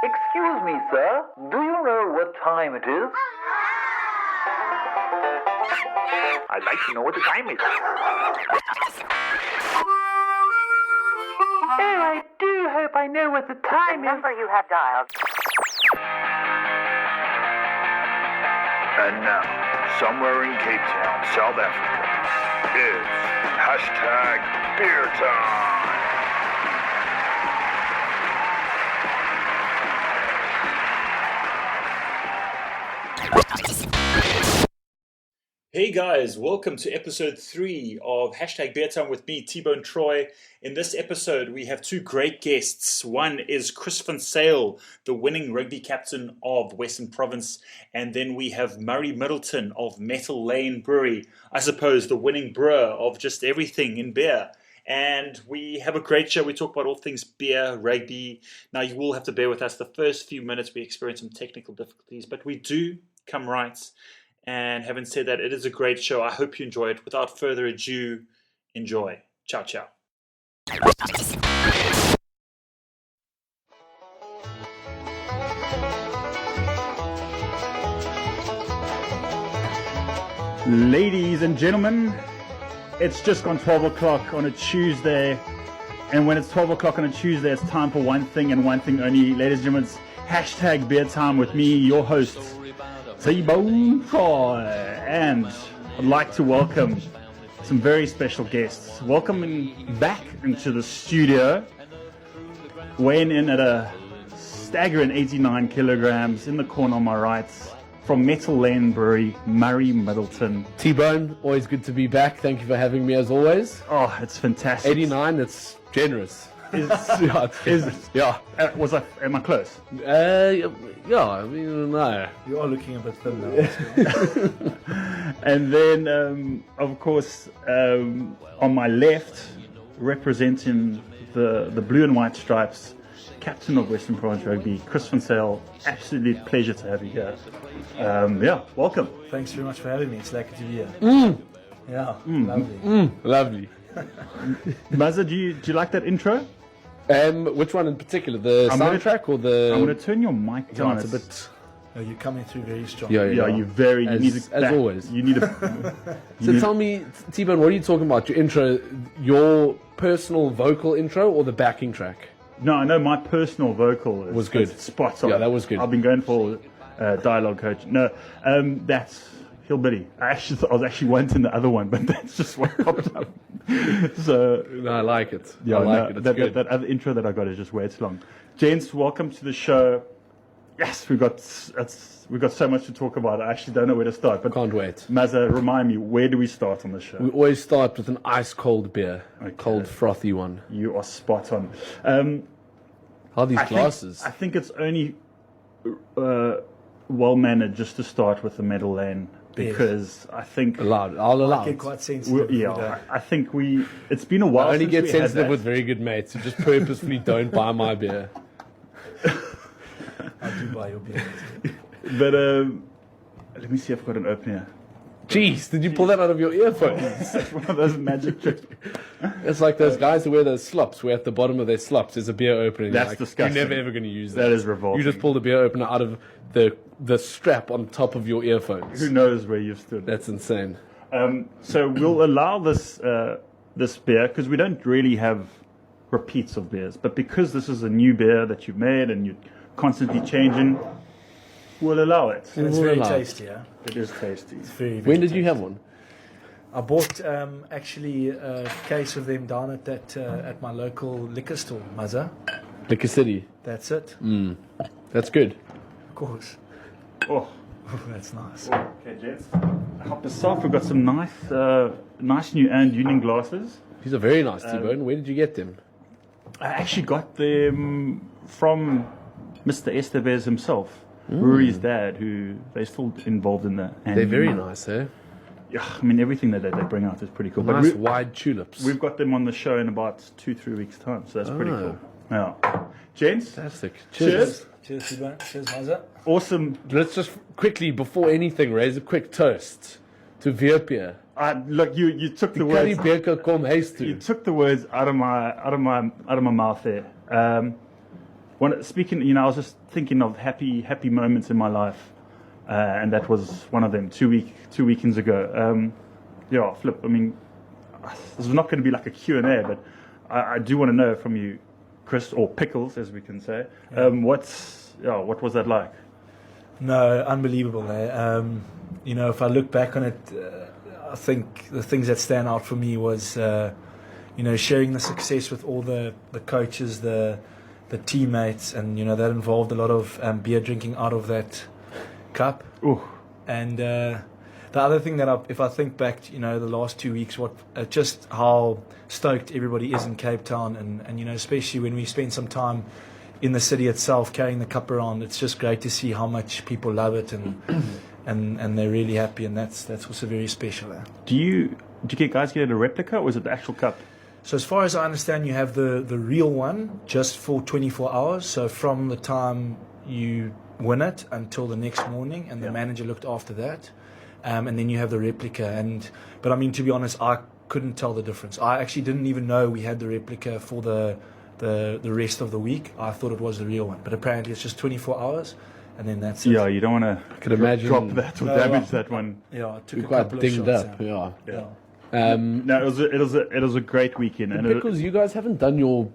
Excuse me, sir. Do you know what time it is? I'd like to know what the time is. Oh, I do hope I know what the time is. Number you have dialed. And now, somewhere in Cape Town, South Africa, it's hashtag beer time. Hey guys, welcome to episode 3 of Hashtag Beer Time with me, T-Bone Troy. In this episode, we have two great guests. One is Chris van Zyl, the winning rugby captain of Western Province. And then we have Murray Middleton of Metal Lane Brewery. I suppose the winning brewer of just everything in beer. And we have a great show. We talk about all things beer, rugby. Now, you will have to bear with us. The first few minutes, we experience some technical difficulties, but we do come right. And having said that, it is a great show. I hope you enjoy it. Without further ado, enjoy. Ciao, ciao. Ladies and gentlemen, it's just gone 12 o'clock on a Tuesday. And when it's 12 o'clock on a Tuesday, it's time for one thing and one thing only. Ladies and gentlemen, it's hashtag beer time with me, your host, T-Bone Troy. And I'd like to welcome some very special guests. Welcoming back into the studio, weighing in at a staggering 89 kilograms in the corner on my right, from Metal Lane Brewery, Murray Middleton. T-Bone, always good to be back. Thank you for having me as always. Oh, it's fantastic. 89, that's generous. Yeah, Yeah. Am I close? Yeah, I mean, no. You are looking a bit thin now. And then, of course, on my left, representing the blue and white stripes, captain of Western Province Rugby, Chris van Zyl. Absolute pleasure to have you here. Welcome. Thanks very much for having me. It's lekker to be here. Yeah, lovely. Lovely. Maza, do you like that intro? Which one in particular? The I'm gonna- soundtrack or the... I'm going to turn your mic down. it's a bit... Oh, you're coming through very strong. Yeah, Yeah, you As- need as always. You need a. So tell me, T-Bone, what are you talking about? Your intro, your personal vocal intro or the backing track? No, I know my personal vocal Was good. is spot on. Yeah, that was good. I've been going for dialogue coach. No, that's Hillbilly. I was actually wanting the other one, but that's just what popped up. So No, I like it. yeah, I like it. It's that, good. that other intro that I got is just way too long. Gents, welcome to the show. Yes, we've got so much to talk about. I actually don't know where to start. But Can't wait. Maza, remind me, where do we start on the show? We always start with an ice cold beer. Okay. Cold, frothy one. You are spot on. How are these I glasses? think it's only well mannered just to start with the Metal Lane because I think Allowed. I'll allow Get it. quite sensitive. I think it's been a while. I only since get we had sensitive that. with very good mates who just purposefully don't buy my beer. I do buy your beer. But let me see if I've got an opener. Jeez, did you pull that out of your earphones? It's one of those magic tricks. It's like those guys who wear those slops, where at the bottom of their slops is a beer opener. and That's you're like, disgusting. You're never ever going to use that. That is revolting. You just pulled a beer opener out of the strap on top of your earphones. Who knows where you've stood? That's insane. So we'll allow this beer because we don't really have repeats of beers, but because this is a new beer that you've made and you're constantly changing, we'll allow it. And it's We'll very allow it. tasty, yeah? It is tasty. Very, very When did you tasty. have one? I bought actually a case of them down at that at my local liquor store, Maza. Liquor City. That's it. That's good. Of course. Oh. That's nice. Okay, gents. Help yourself. We've got some nice new and Union glasses. These are very nice, T-Bone. Where did you get them? I actually got them from Mr. Estevez himself, Rory's dad, who they're still involved in that. They're very nice, eh? Yeah, I mean, everything that they bring out is pretty cool. Nice But wide tulips. we've got them on the show in about 2-3 weeks' time, so that's pretty Oh. cool. Yeah. Gents, Fantastic. cheers. Cheers, T-Bone. Cheers, Maza. Awesome. Let's just quickly, before anything, raise a quick toast to Veerpier. Look, you took the Curry words. beker kom huis You toe. took the words out of my mouth there. Speaking, I was just thinking of happy moments in my life, and that was one of them. 2 weekends ago. Flip. I mean, this is not going to be like a Q&A, but I do want to know from you, Chris, or Pickles, as we can say. What was that like? No, unbelievable. If I look back on it, I think the things that stand out for me was, sharing the success with all the coaches, the teammates, and that involved a lot of beer drinking out of that cup. Ooh. And the other thing that if I think back, the last 2 weeks, just how stoked everybody is in Cape Town, and especially when we spend some time in the city itself carrying the cup around, it's just great to see how much people love it and they're really happy, and that's also very special. Do you guys get a replica, or is it the actual cup? So as far as I understand, you have the real one just for 24 hours. So from the time you win it until the next morning, and the manager looked after that. And then you have the replica. But I mean, to be honest, I couldn't tell the difference. I actually didn't even know we had the replica for the rest of the week. I thought it was the real one. But apparently it's just 24 hours, and then that's it. Yeah, you don't want to imagine drop that or damage that one. Yeah, it took You're a quite couple of dinged shots. up. Yeah. No, it was a great weekend. And Pickles, you guys haven't done your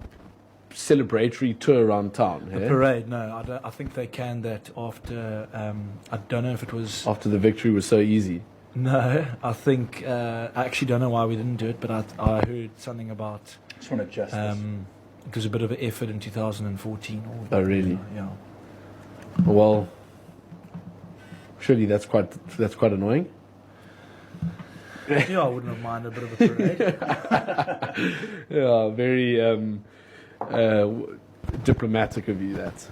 celebratory tour around town, The hey? parade, no. I think they canned that after, I don't know if it was... After the victory was so easy. No, I think, I actually don't know why we didn't do it, but I heard something about... just want to adjust this. It was a bit of an effort in 2014. Oh, really? Yeah. Well, surely that's quite annoying. Yeah, I wouldn't have minded a bit of a parade. Yeah, very diplomatic of you, that.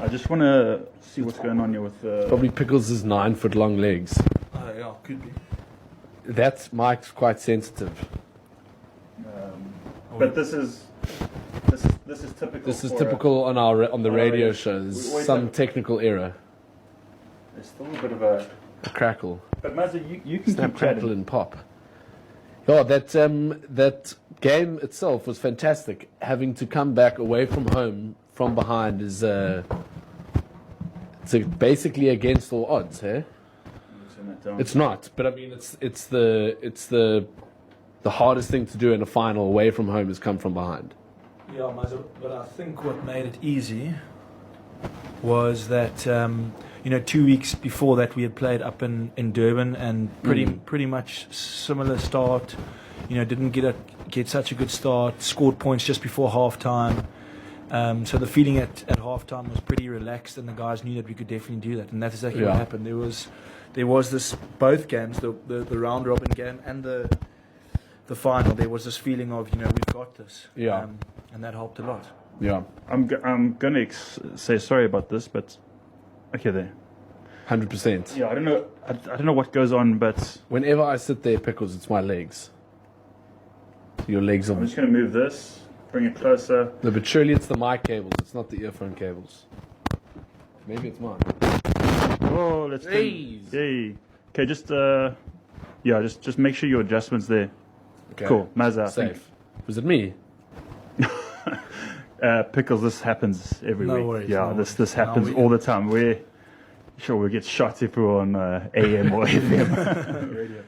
I just want to see what's going on here with... Probably Pickles' 9 foot long legs. Oh, yeah, could be. That mic's quite sensitive. but this is typical. This is for typical on the radio radio. show. We There's always some have- technical error. There's still a bit of a... A crackle. But Mazza, you can Snap, keep crackle, chatting. and pop. Yeah, that game itself was fantastic. Having to come back away from home from behind is it's basically against all odds, hey? Turn that down. It's not, but I mean, it's the hardest thing to do in a final away from home is come from behind. Yeah, but I think what made it easy was that 2 weeks before that we had played up in Durban, and pretty much similar start. Didn't get such a good start. Scored points just before half time. So the feeling at half time was pretty relaxed, and the guys knew that we could definitely do that, and that's exactly what happened. There was this, both games, the round robin game and the final. There was this feeling of we've got this. Yeah. And that helped a lot. Yeah, I'm going to say sorry about this, but okay there. 100%. Yeah, I don't know. I don't know what goes on, but Whenever I sit there, Pickles, it's my legs. Your legs I'm are. just going to move this, bring it closer. No, but surely it's the mic cables. It's not the earphone cables. Maybe it's mine. Oh, let's do. Jeez. Yay. Okay, just make sure your adjustments there. Okay. Cool, Mazza. I think, Safe. Was it me? Pickles, this happens every No week. worries, Yeah, no this worries. happens No, all the time. We get shot if we're on AM or FM radio.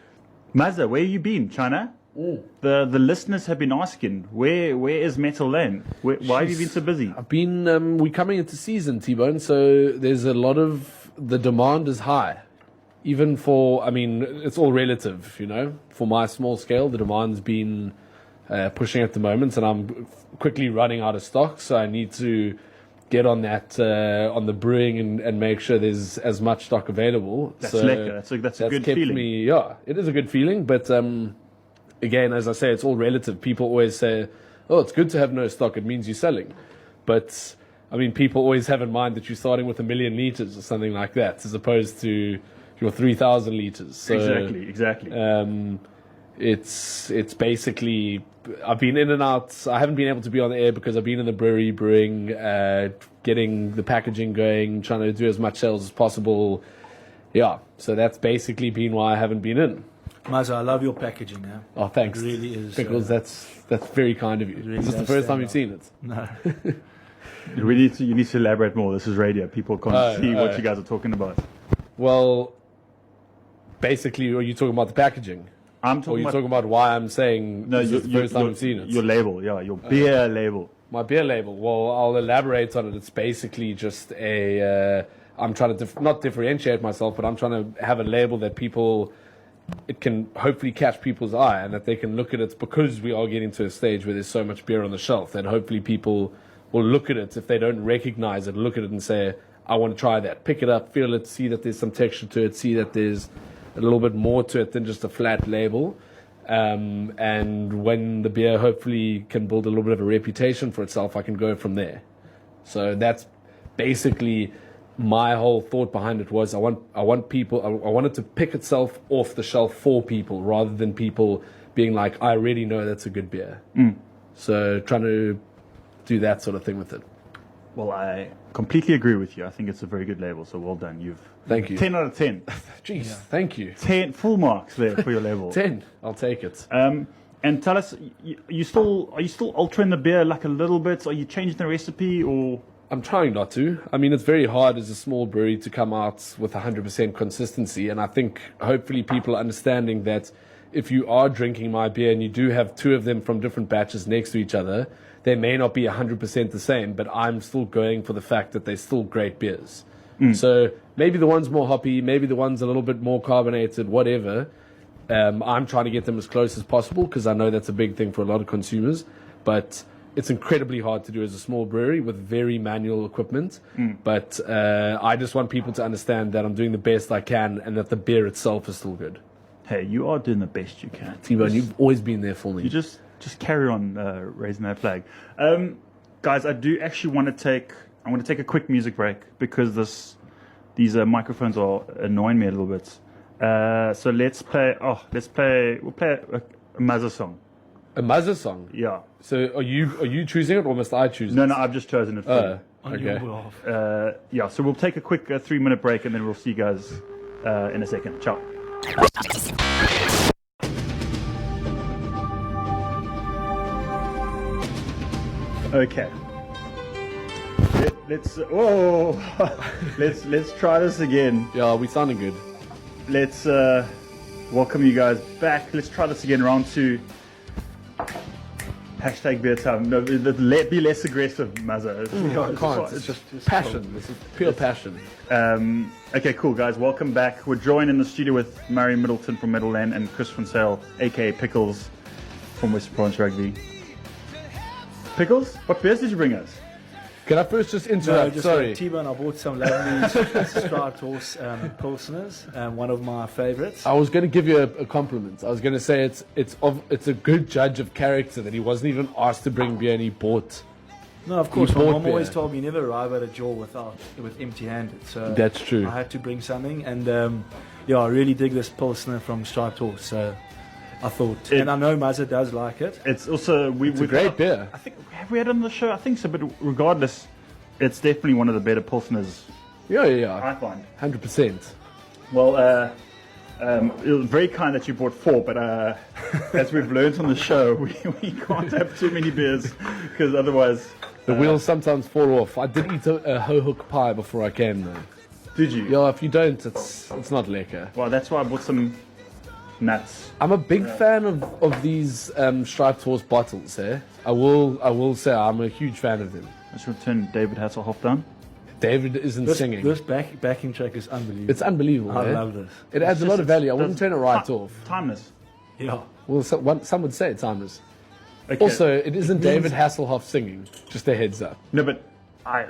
Mazza, where you been, China? The listeners have been asking, where is Metal Lane? Why have you been so busy? I've been. We're coming into season, T-Bone, so there's a lot of the demand is high. Even for, I mean, it's all relative, For my small scale, the demand's been pushing at the moment, and I'm quickly running out of stock. So I need to get on that on the brewing and make sure there's as much stock available. That's so lekker. That's a good kept feeling. Me, yeah, it is a good feeling, but again, as I say, it's all relative. People always say, "Oh, it's good to have no stock; it means you're selling." But I mean, people always have in mind that you're starting with 1 million liters or something like that, as opposed to your 3,000 liters. So, Exactly. It's basically, I've been in and out. I haven't been able to be on the air because I've been in the brewery brewing, getting the packaging going, trying to do as much sales as possible. Yeah, so that's basically been why I haven't been in. Mazza, I love your packaging. Oh, thanks. It really is. Pickles, that's very kind of you. really Is this the does first time stand you've seen it? No. You need to elaborate more. This is radio. People can't see what you guys are talking about. Well, basically, are you talking about the packaging? I'm Or talking you about talking about why I'm saying no, this is the first time I've seen it? your label, yeah, your beer label. My beer label. Well, I'll elaborate on it. It's basically just a. I'm trying to not differentiate myself, but I'm trying to have a label that it can hopefully catch people's eye, and that they can look at it, because we are getting to a stage where there's so much beer on the shelf that hopefully people will look at it, if they don't recognize it, look at it and say, I want to try that. Pick it up, feel it, see that there's some texture to it, see that there's a little bit more to it than just a flat label. And when the beer hopefully can build a little bit of a reputation for itself, I can go from there. So that's basically my whole thought behind it. Was I want people, I wanted to pick itself off the shelf for people, rather than people being like, I already know that's a good beer. So trying to do that sort of thing with it. Well, I completely agree with you. I think it's a very good label, so well done. Thank you. 10 out of 10. Jeez, thank you. 10 full marks there for your label. 10, I'll take it. And tell us, are you still altering the beer like a little bit? Are you changing the recipe, or? I'm trying not to. I mean, it's very hard as a small brewery to come out with 100% consistency. And I think hopefully people are understanding that if you are drinking my beer and you do have two of them from different batches next to each other, they may not be 100% the same, but I'm still going for the fact that they're still great beers. So maybe the one's more hoppy, maybe the one's a little bit more carbonated, whatever. I'm trying to get them as close as possible, because I know that's a big thing for a lot of consumers. But it's incredibly hard to do as a small brewery with very manual equipment. But I just want people to understand that I'm doing the best I can, and that the beer itself is still good. Hey, you are doing the best you can. T-Bone, you've always been there for me. You just carry on raising that flag. Guys, I do actually want to take a quick music break, because these microphones are annoying me a little bit. So we'll play a Mazza song. A Mazza song? Yeah. So are you choosing it, or must I choose it? No, I've just chosen it for On Okay. your behalf. you. Yeah, so we'll take a quick 3-minute break, and then we'll see you guys in a second. Ciao. Okay. Let's try this again. Yeah, we sounding good. Let's welcome you guys back. Let's try this again. Round 2. Hashtag beer time. No, be less aggressive, Mazza. I can't. It's just passion. This is pure passion. Okay, cool, guys. Welcome back. We're joined in the studio with Murray Middleton from Meadowland and Chris Van Sale, aka Pickles, from West Branch Rugby. Pickles, what beers did you bring us? Can I first just No, interrupt? just Sorry. T-Bone, I bought some lovely striped horse Pilsners, one of my favorites. I was going to give you a compliment. I was going to say it's a good judge of character that he wasn't even asked to bring beer and he bought. No, of course, You my bought mom always beer. told me you never arrive at a jaw with empty-handed. So That's true. I had to bring something, and I really dig this Pilsner from Striped Horse. So I thought, and I know Mazza does like it. It's also It's a great beer. I think have we had it on the show? I think so, but regardless, it's definitely one of the better Pilsners Yeah. I find. 100%. Well, it was very kind that you bought 4, but as we've learned on the show, we can't have too many beers, because otherwise. The wheels sometimes fall off. I did eat a ho hook pie before I came though. Did you? Yeah, if you don't, it's not lekker. Well, that's why I bought some nuts. I'm a big fan of these striped horse bottles. I will say I'm a huge fan of them. Let's return David Hasselhoff down. David isn't singing. This backing track is unbelievable. It's unbelievable. I love this. It adds a lot of value. I wouldn't turn it right off. Timeless. Yeah. Well, some would say it's timeless. Okay. Also, it isn't David Hasselhoff singing. Just a heads up. No, but I.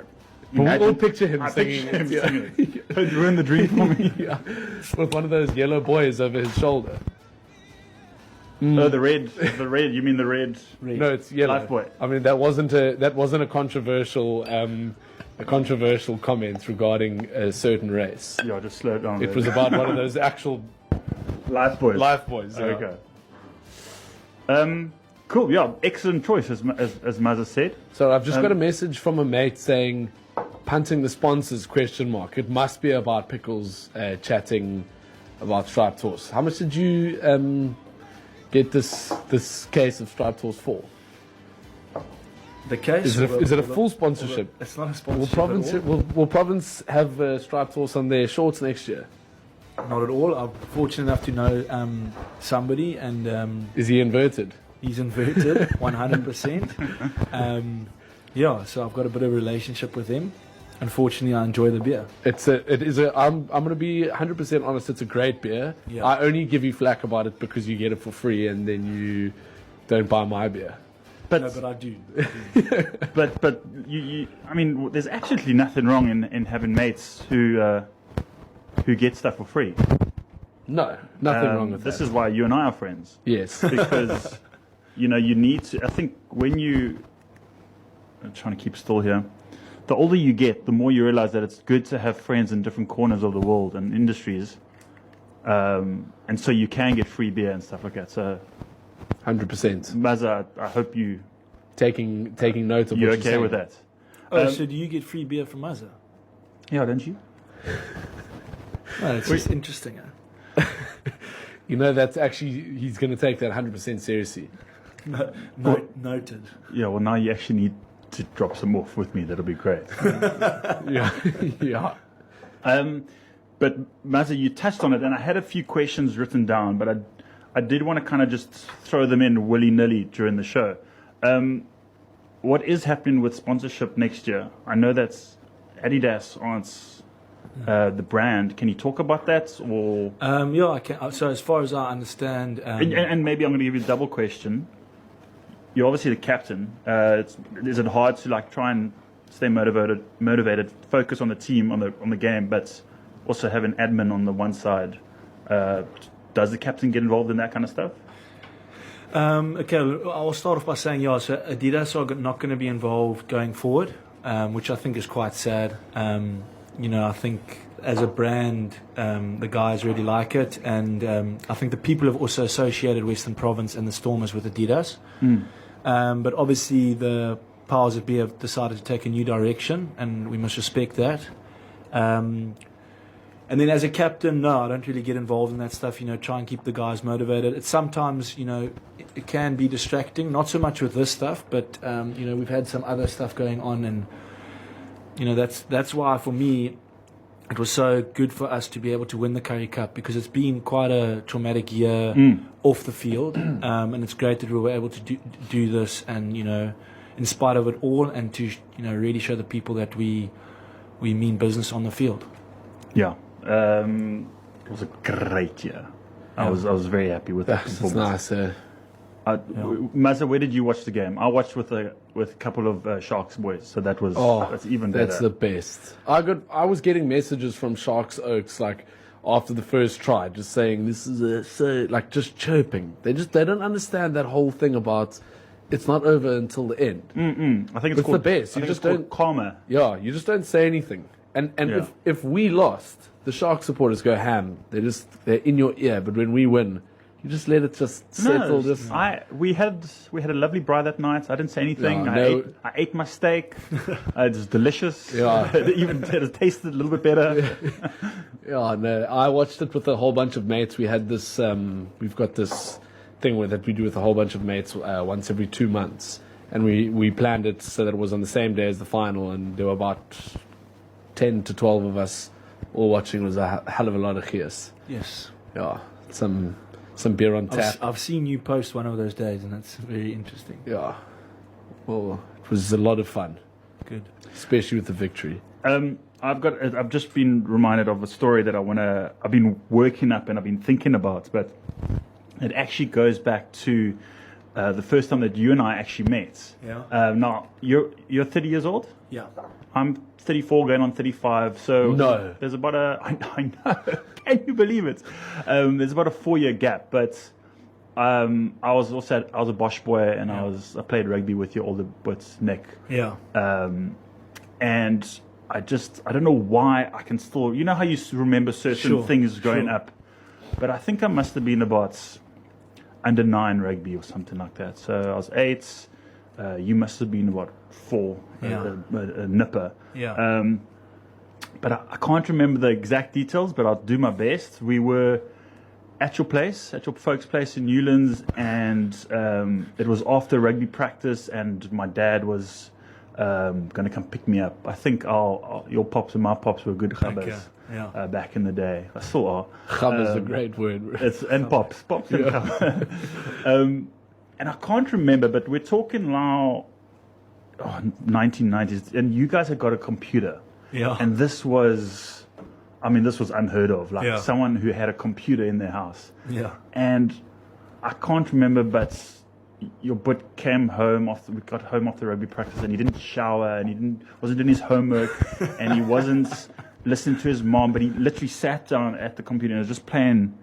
But we'll picture him I singing. picture him Yeah. singing. Don't ruin the dream for me. Yeah. With one of those yellow boys over his shoulder. Oh, the red. You mean the red? No, it's yellow. Lifebuoy. I mean, that wasn't a controversial comment regarding a certain race. Yeah, just slow it down. It was about one of those actual Life Boys. life boys. Yeah. Okay. Cool. Yeah, excellent choice, as Mazza said. So I've just got a message from a mate saying, punting the sponsors, ? It must be about Pickles chatting about Striped Horse. How much did you get this case of Striped Horse for? the case. Is it a full sponsorship? It's not a Will sponsorship. Province at all. will Province have striped horse on their shorts next year? Not at all. I'm fortunate enough to know somebody, and Is he inverted? he's inverted 100%. Yeah, so I've got a bit of a relationship with him. Unfortunately, I enjoy the beer. I'm going to be 100% honest. It's a great beer. Yeah. I only give you flack about it because you get it for free and then you don't buy my beer. No, but I do. But you I mean, there's absolutely nothing wrong in having mates who get stuff for free. No, nothing wrong with this that. is why you and I are friends. Yes. Because you need to. I think when I'm trying to keep still here. The older you get, the more you realize that it's good to have friends in different corners of the world and industries, and so you can get free beer and stuff like that. So, 100%. Maza, I hope you're Taking note of what okay you're saying. with that. Oh, so do you get free beer from Mazza? Yeah, don't you? Oh, it's just interesting. You know, that's actually, he's going to take that 100% seriously. Noted. Yeah. Well, now you actually need to drop some off with me. That'll be great. Yeah. Yeah. But Maza, you touched on it, and I had a few questions written down, but I did want to kind of just throw them in willy-nilly during the show. What is happening with sponsorship next year? I know that's Adidas aren't the brand. Can you talk about that? Or Yeah, I can. So as far as I understand, and maybe I'm going to give you a double question. You're obviously the captain. Is it hard to try and stay motivated, focus on the team, on the game, but also have an admin on the one side? Does the captain get involved in that kind of stuff? Okay, I'll start off by saying, so Adidas are not going to be involved going forward, which I think is quite sad. I think as a brand, the guys really like it, and I think the people have also associated Western Province and the Stormers with Adidas. But obviously the powers that be have decided to take a new direction, and we must respect that. And then as a captain, no, I don't really get involved in that stuff, try and keep the guys motivated. It's sometimes, it can be distracting, not so much with this stuff, but, we've had some other stuff going on, and, that's why for me, it was so good for us to be able to win the Currie Cup, because it's been quite a traumatic year off the field, and it's great that we were able to do this, and, in spite of it all, and to, really show the people that we mean business on the field. Yeah. It was a great year. I was very happy with that. That's nice. Maza, where did you watch the game? I watched with a couple of Sharks boys, so that's even better. That's the best. I was getting messages from Sharks Oaks after the first try, just saying this is just chirping. They don't understand that whole thing about it's not over until the end. I think it's the best. You just don't karma. Yeah, you just don't say anything. And if we lost, the Shark supporters go ham. They're in your ear. But when we win, you just let it just settle. We had a lovely braai that night. I didn't say anything. I ate my steak. It was delicious. Yeah. it tasted a little bit better. Yeah, no. I watched it with a whole bunch of mates. We had this. We've got this thing that we do with a whole bunch of mates once every 2 months, and we planned it so that it was on the same day as the final, and there were about 10 to 12 of us all watching. It was a hell of a lot of cheers. Yes. Yeah, some beer on tap. I've seen you post one of those days, and that's very interesting. Yeah. Well, it was a lot of fun. Good. Especially with the victory. I've just been reminded of a story that I've been working up and I've been thinking about, but it actually goes back to the first time that you and I actually met. Yeah. Now, you're 30 years old? Yeah. I'm 34 going on 35, so no. There's about I know, can you believe it? There's about a 4-year gap, but I was a Bosch boy, and I played rugby with your older but Nick. Yeah. And I don't know why I can still, how you remember certain things growing up, but I think I must have been about under 9 rugby or something like that. So I was 8. You must have been about 4, a nipper. Yeah. But I can't remember the exact details, but I'll do my best. We were at your place, at your folks' place in Newlands, and it was after rugby practice, and my dad was going to come pick me up. I think your pops and my pops were good khabbas yeah. back in the day. I still are. Chum is a great word. And pops and khabbas. And I can't remember, but we're talking now 1990s, and you guys had got a computer. Yeah. And this was unheard of. Like Yeah. someone who had a computer in their house. Yeah. And I can't remember, but your butt came home we got home after rugby practice, and he didn't shower, and he wasn't doing his homework, and he wasn't listening to his mom, but he literally sat down at the computer and was just playing.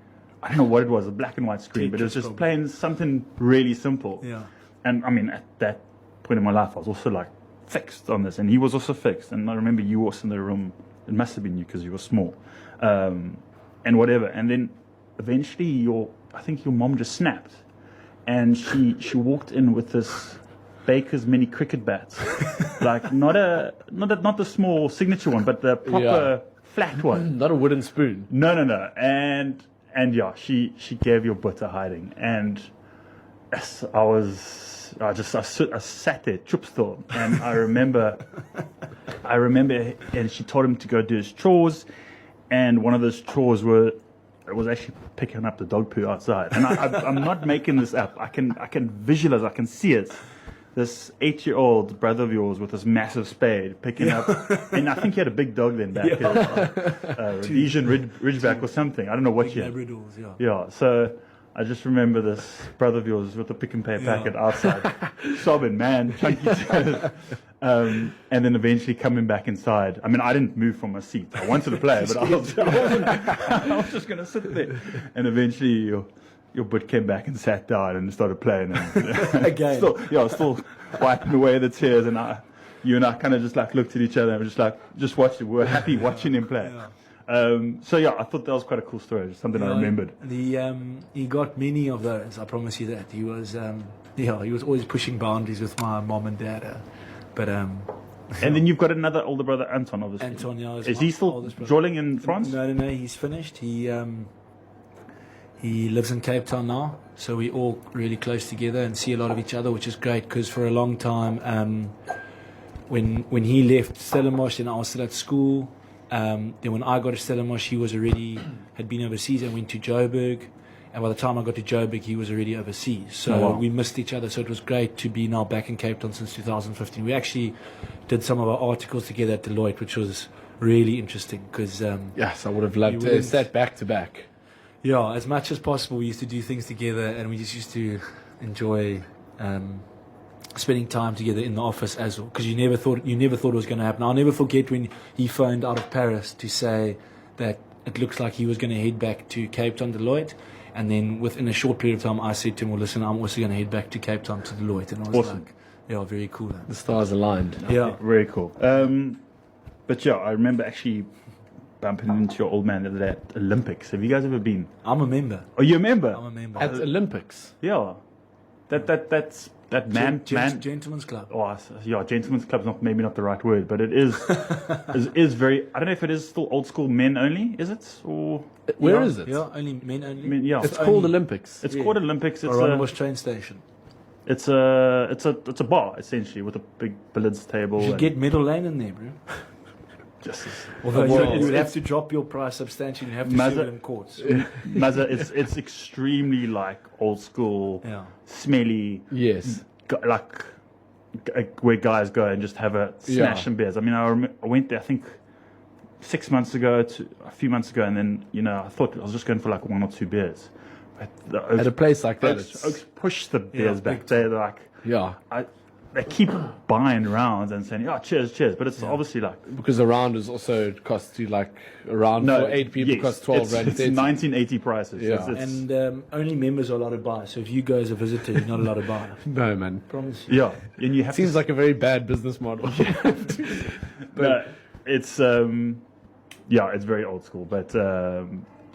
I don't know what it was, a black and white screen, but it was just playing something really simple. Yeah. And I mean, at that point in my life, I was also like fixed on this, and he was also fixed. And I remember you was in the room. It must have been you because you were small, and whatever. And then eventually, I think your mom just snapped, and she walked in with this Baker's mini cricket bat, like not the small signature one, but the proper flat one. Not a wooden spoon. No. And yeah, she gave your butt a hiding, and I sat there, chup still, and I remember, and she told him to go do his chores, and one of those chores was actually picking up the dog poo outside, and I'm not making this up. I can visualize, I can see it. This 8-year-old brother of yours with this massive spade picking up, and I think he had a big dog then back, Rhodesian Ridgeback or something. I don't know what he had. Labradors, yeah. Yeah, so I just remember this brother of yours with a pick and pay packet outside, sobbing, man, chunky toes. And then eventually coming back inside. I mean, I didn't move from my seat. I wanted to play, but I was just going to sit there. And eventually your butt came back and sat down and started playing. And Again. Still wiping away the tears. And you and I kind of just like looked at each other and were just watching. We were happy watching him play. So I thought that was quite a cool story. Just something I remembered. He got many of those. I promise you that. He was he was always pushing boundaries with my mom and dad. And then you've got another older brother, Anton, obviously. Anton, yeah, is he still drawing in France? No, he's finished. He lives in Cape Town now, so we're all really close together and see a lot of each other, which is great because for a long time, when he left Stellenbosch and I was still at school, then when I got to Stellenbosch, he had been overseas and went to Joburg, and by the time I got to Joburg, he was already overseas. So we missed each other. So it was great to be now back in Cape Town since 2015. We actually did some of our articles together at Deloitte, which was really interesting because yes, I would have loved to have sat back to back. Yeah, as much as possible, we used to do things together, and we just used to enjoy spending time together in the office as well. Because you never thought it was going to happen. I'll never forget when he phoned out of Paris to say that it looks like he was going to head back to Cape Town Deloitte, and then within a short period of time, I said to him, "Well, listen, I'm also going to head back to Cape Town to Deloitte," and I was like, "Yeah, very cool." The stars aligned. Yeah, very cool. But yeah, I remember actually bumping into your old man the other day at Olympics. Have you guys ever been? I'm a member. Oh, you're a member? I'm a member. At Olympics? Yeah. That's Gentlemen's Club. Oh, yeah, Gentlemen's Club's maybe not the right word, but it is is very. I don't know if it is still old school men only. Is it or where is it? Yeah, only men only. I mean, yeah, it's called Olympics. It's called Olympics. It's Rondebosch train station. It's a bar essentially with a big billiards table. You should get Middle Lane in there, bro. Although you would have to drop your price substantially and have to sue it in courts. Mazza, it's extremely like old school, smelly. Yes. Where guys go and just have a smash some beers. I mean, I went there, I think, a few months ago, and then, I thought I was just going for like 1 or 2 beers. But at a place like that, Oaks push the beers back. They're like, they keep buying rounds and saying, cheers. But it's obviously like... Because a round is also costs you like a round for 8 people costs 12 rand. It's 1980 prices. Yeah. And only members are allowed to buy. So if you go as a visitor, you're not allowed to buy. No, man. Promise you. Yeah. And you have Seems like a very bad business model. But it's... it's very old school. But...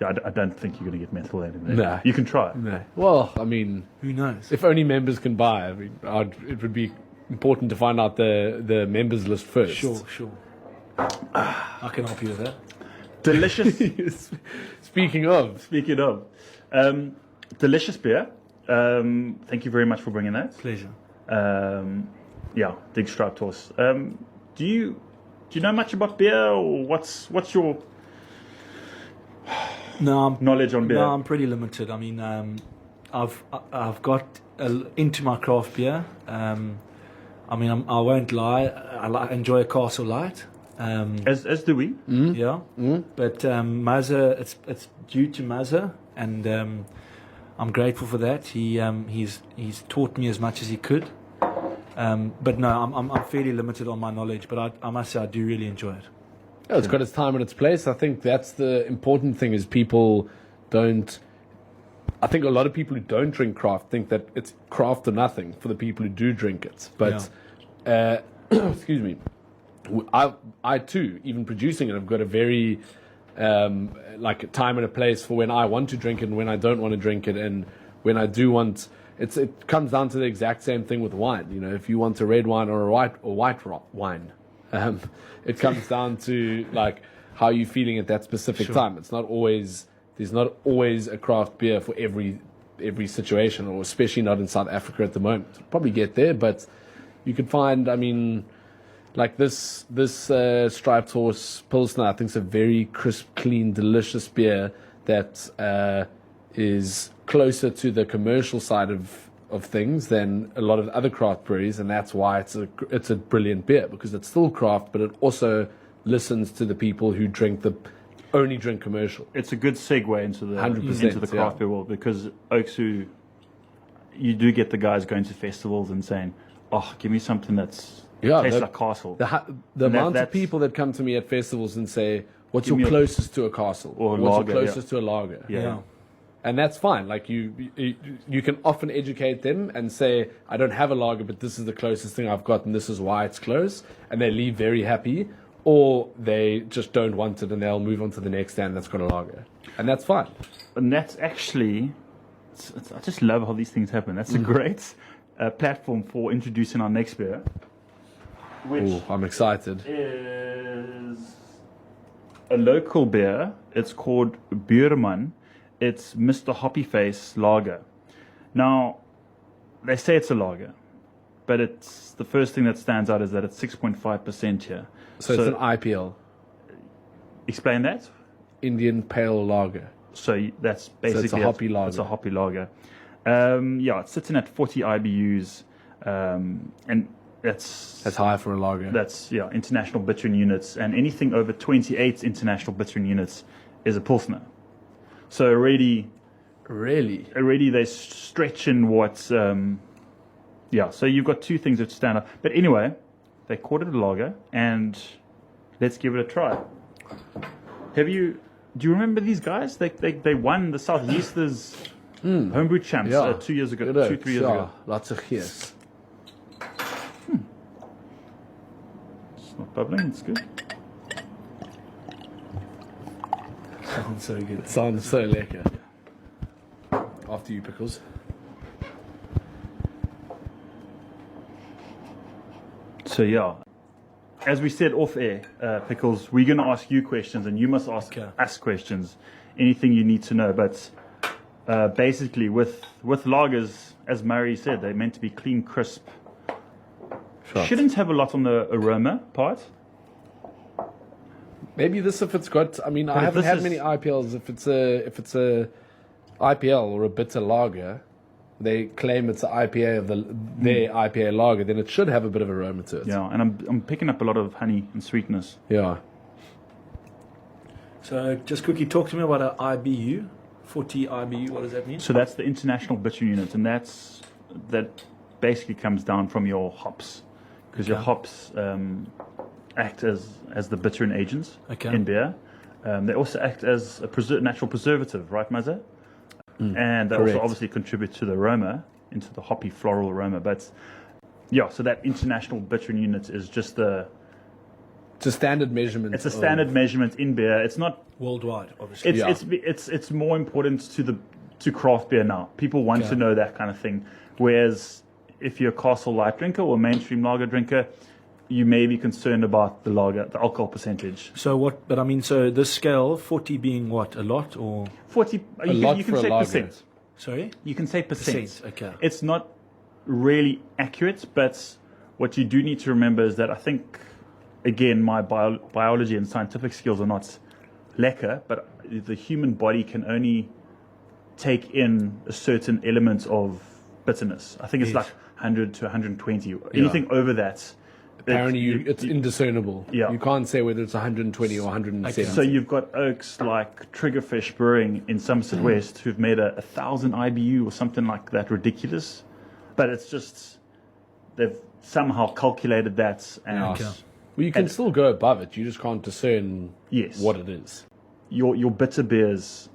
I don't think you're going to get metal in there. No. You can try. No. Well, I mean... Who knows? If only members can buy, it would be important to find out the members list first. Sure. I can help you with that. delicious. Speaking of, Speaking of, delicious beer. Thank you very much for bringing that. Pleasure. Yeah, Dig Striped Horse. Do you know much about beer, or what's your No, I'm knowledge on beer? No, I'm pretty limited. I mean, I've got into my craft beer. I mean, I won't lie. I enjoy a Castle Light. As do we. Yeah. But Mazza, it's due to Mazza, and I'm grateful for that. He's taught me as much as he could. But no, I'm fairly limited on my knowledge. But I must say, I do really enjoy it. yeah, it's got its time and its place. I think that's the important thing. Is people don't. I think a lot of people who don't drink craft think that it's craft or nothing for the people who do drink it. But excuse me, I too, even producing it, I've got a very like a time and a place for when I want to drink it and when I don't want to drink it, and when I do want. It comes down to the exact same thing with wine. You know, if you want a red wine or a white wine, it comes down to like how you're feeling at that specific time. It's not always there's not always a craft beer for every situation, or especially not in South Africa at the moment. Probably get there, but you could find. I mean, like this Striped Horse Pilsner, I think is a very crisp, clean, delicious beer that is closer to the commercial side of things than a lot of other craft breweries, and that's why it's a brilliant beer, because it's still craft, but it also listens to the people who only drink commercial. It's a good segue into the 100%, into the craft beer world, because Oaksu, you do get the guys going to festivals and saying, "Oh, give me something tastes like Castle." The amount of people that come to me at festivals and say, "What's Give your me closest to a Castle? Or a What's lager, your closest to a lager?" Yeah. And that's fine. Like you can often educate them and say, "I don't have a lager, but this is the closest thing I've got, and this is why it's close," and they leave very happy. Or they just don't want it and they'll move on to the next stand that's got a lager, and that's fine. And that's actually, I just love how these things happen. That's a great platform for introducing our next beer, which Ooh, I'm excited. is a local beer. It's called Buurman. It's Mr. Hoppy Face Lager. Now, they say it's a lager, but it's the first thing that stands out is that it's 6.5% here. So it's an IPL, Explain that. Indian Pale Lager. So that's basically it's a hoppy lager. It's a hoppy lager. Yeah, it's sitting at 40 IBUs, and that's high for a lager. That's international bittering units, and anything over 28 international bittering units is a Pilsner. So already they're stretching what's so you've got two things that stand out. But anyway, they called it a lager, and let's give it a try. Do you remember these guys? They won the Southeasters homebrew champs 2 years ago, 3 years ago. Lots of gears. It's not bubbling, it's good. Sounds so good. Sounds so lekker. After you, Pickles. So as we said off air, Pickles, we're going to ask you questions, and you must ask us questions. Anything you need to know. But basically, with lagers, as Murray said, they're meant to be clean, crisp. Sure. Shouldn't have a lot on the aroma part. Maybe this if it's got. I mean, I haven't had many IPLs. If it's a IPL or a bitter lager, they claim it's an IPA of their IPA lager, then it should have a bit of aroma to it. Yeah, and I'm picking up a lot of honey and sweetness. Yeah. So just quickly talk to me about an IBU, 40 IBU. What does that mean? So that's the international bitter unit, and that basically comes down from your hops, because your hops act as the bittering agents in beer. They also act as a natural preservative, right, Mazza? And they also obviously contribute to the aroma, into the hoppy floral aroma. But so that international bittering unit is just it's a standard measurement. It's a standard measurement in beer. It's not worldwide, obviously. It's more important to craft beer now. People want to know that kind of thing. Whereas if you're a Castle Light drinker or a mainstream lager drinker, you may be concerned about the lager, the alcohol percentage. So what? But I mean, so this scale, 40 being what, a lot or 40, lot you for can a say lager. percent. sorry? You can say percent. Percent, okay. It's not really accurate, but what you do need to remember is that I think, again, my biology and scientific skills are not lekker, but the human body can only take in a certain element of bitterness. I think it's Yes. like 100 to 120. Anything over that. Apparently, it's indiscernible. Yeah. You can't say whether it's 120 or 170. So you've got oaks like Triggerfish Brewing in Somerset West who've made a 1,000 IBU or something like that ridiculous. But it's just, they've somehow calculated that. And Yeah. Okay. Well, you can and- still go above it. You just can't discern Yes. what it is. your bitter beers,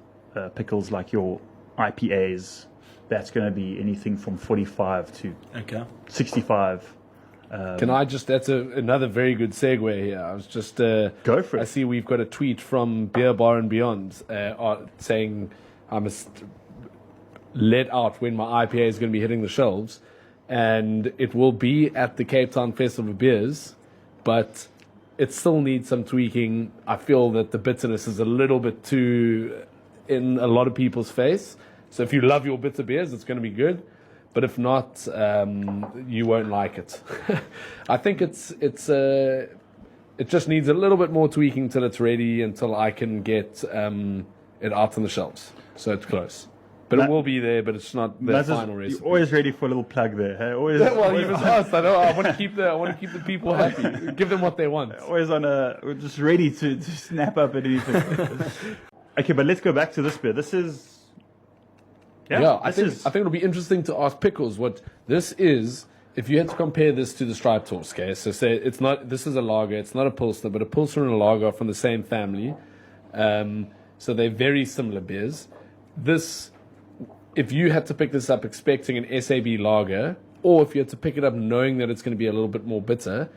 pickles like your IPAs, that's going to be anything from 45 to Okay. 65. Can I just? That's another very good segue here. I was just Go for it. I see we've got a tweet from Beer Bar and Beyond saying I must let out when my IPA is going to be hitting the shelves, and it will be at the Cape Town Festival of Beers, but it still needs some tweaking. I feel that the bitterness is a little bit too in a lot of people's face. So if you love your bitter beers, it's going to be good. But if not, you won't like it. I think it just needs a little bit more tweaking till it's ready, until I can get it out on the shelves. So it's close. But it will be there, but it's not the final You're recipe. always ready for a little plug there. Hey? Always, Well, always, even us, I know. I want to keep the people happy. Give them what they want. always we're just ready to snap up at anything. Okay, but let's go back to this beer. This is... I think it'll be interesting to ask Pickles what this is. If you had to compare this to the Striped Horse, okay? So say it's not. This is a lager. It's not a pilsner, but a pilsner and a lager are from the same family. So they're very similar beers. This, if you had to pick this up expecting an SAB lager, or if you had to pick it up knowing that it's going to be a little bit more bitter,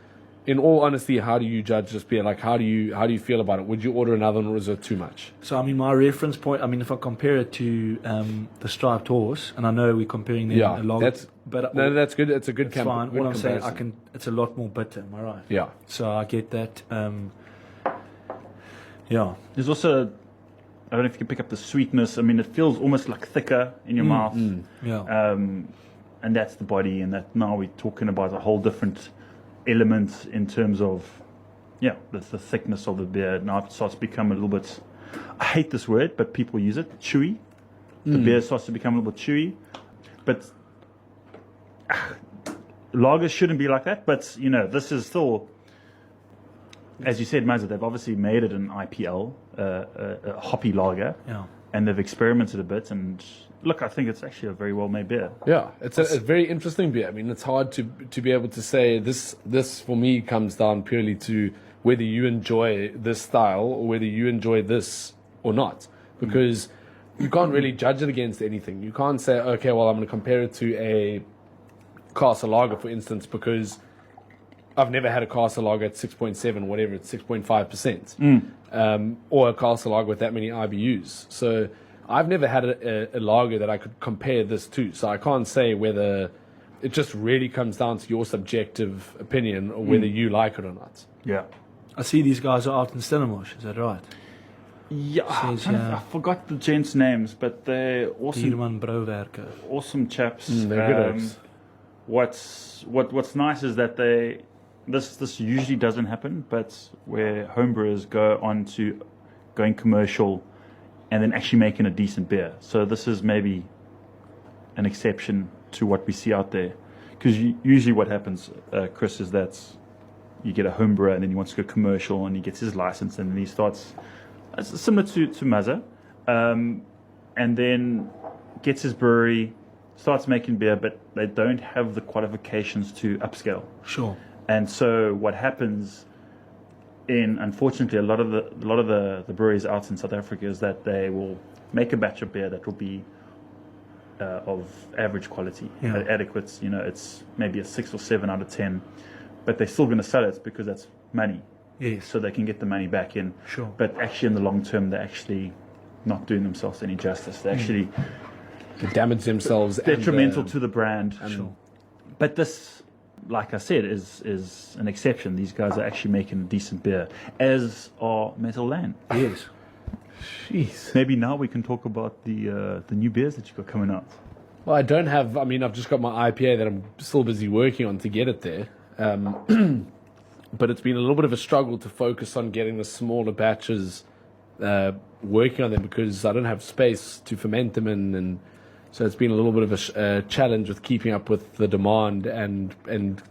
in all honesty, how do you judge this beer? Like, how do you feel about it? Would you order another one, or is it too much? So, I mean, my reference point, I mean, if I compare it to the Striped Horse, and I know we're comparing them Yeah, a lot, that's good. It's a good it's fine. good All I'm saying, comparison. it's a lot more bitter, am I right? Yeah. So I get that. Yeah. There's also... I don't know if you can pick up the sweetness. I mean, it feels almost like thicker in your mouth. Yeah. And that's the body, and that now we're talking about a whole different element in terms of, the thickness of the beer. Now it starts to become a little bit, I hate this word, but people use it, chewy. The beer starts to become a little bit chewy. But lagers shouldn't be like that, but, this is still, as you said, Mazza, they've obviously made it an IPL, a hoppy lager. Yeah. And they've experimented a bit, and look, I think it's actually a very well-made beer. Yeah, it's a very interesting beer. I mean, it's hard to be able to say this. This for me comes down purely to whether you enjoy this style or whether you enjoy this or not, because you can't really judge it against anything. You can't say, okay, well, I'm going to compare it to a Castle Lager, for instance, because I've never had a Castle Lager at 6.7, whatever, it's 6.5%, or a Castle Lager with that many IBUs. So I've never had a lager that I could compare this to. So I can't say whether it just really comes down to your subjective opinion or whether you like it or not. Yeah. I see these guys are out in Stellenbosch, is that right? Yeah, Says, I forgot the gents' names, but they're awesome, Dierman Brouwerke. awesome chaps. They're good oaks. What's nice is that this usually doesn't happen, but where homebrewers go on to going commercial and then actually making a decent beer. So this is maybe an exception to what we see out there. Because usually what happens, Chris, is that you get a home brewer and then he wants to go commercial and he gets his license and then he starts, it's similar to Mazza, and then gets his brewery, starts making beer, but they don't have the qualifications to upscale. Sure. And so what happens unfortunately, a lot of the breweries out in South Africa is that they will make a batch of beer that will be of average quality, adequate. It's maybe a 6 or 7 out of 10, but they're still going to sell it because that's money. Yes. So they can get the money back in. Sure. But actually, in the long term, they're actually not doing themselves any justice. They're actually They damage themselves. detrimental to the brand. Sure. But this, like I said, is an exception. These guys are actually making a decent beer, as are Metal Land. Yes. Jeez. Maybe now we can talk about the new beers that you got coming out. Well, I don't have. I mean, I've just got my IPA that I'm still busy working on to get it there. But it's been a little bit of a struggle to focus on getting the smaller batches working on them because I don't have space to ferment them in, and so it's been a little bit of a challenge with keeping up with the demand and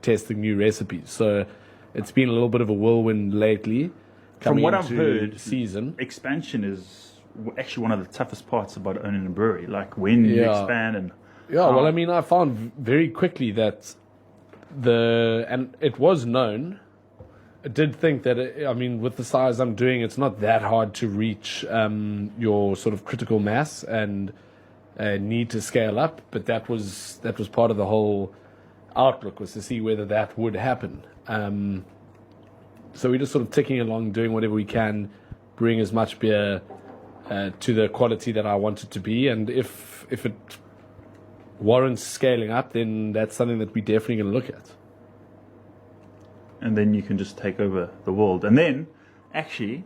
testing new recipes. So it's been a little bit of a whirlwind lately. From what I've into heard, season. expansion is actually one of the toughest parts about owning a brewery. Like when you Yeah. expand and Yeah, well, I mean, I found very quickly that and it was known. I did think that, I mean, with the size I'm doing, it's not that hard to reach your sort of critical mass and need to scale up. But that was part of the whole outlook, was to see whether that would happen. So we're just sort of ticking along, doing whatever we can, bring as much beer to the quality that I want it to be. And if it warrants scaling up, then that's something that we're definitely going to look at. and then you can just take over the world. And then, actually,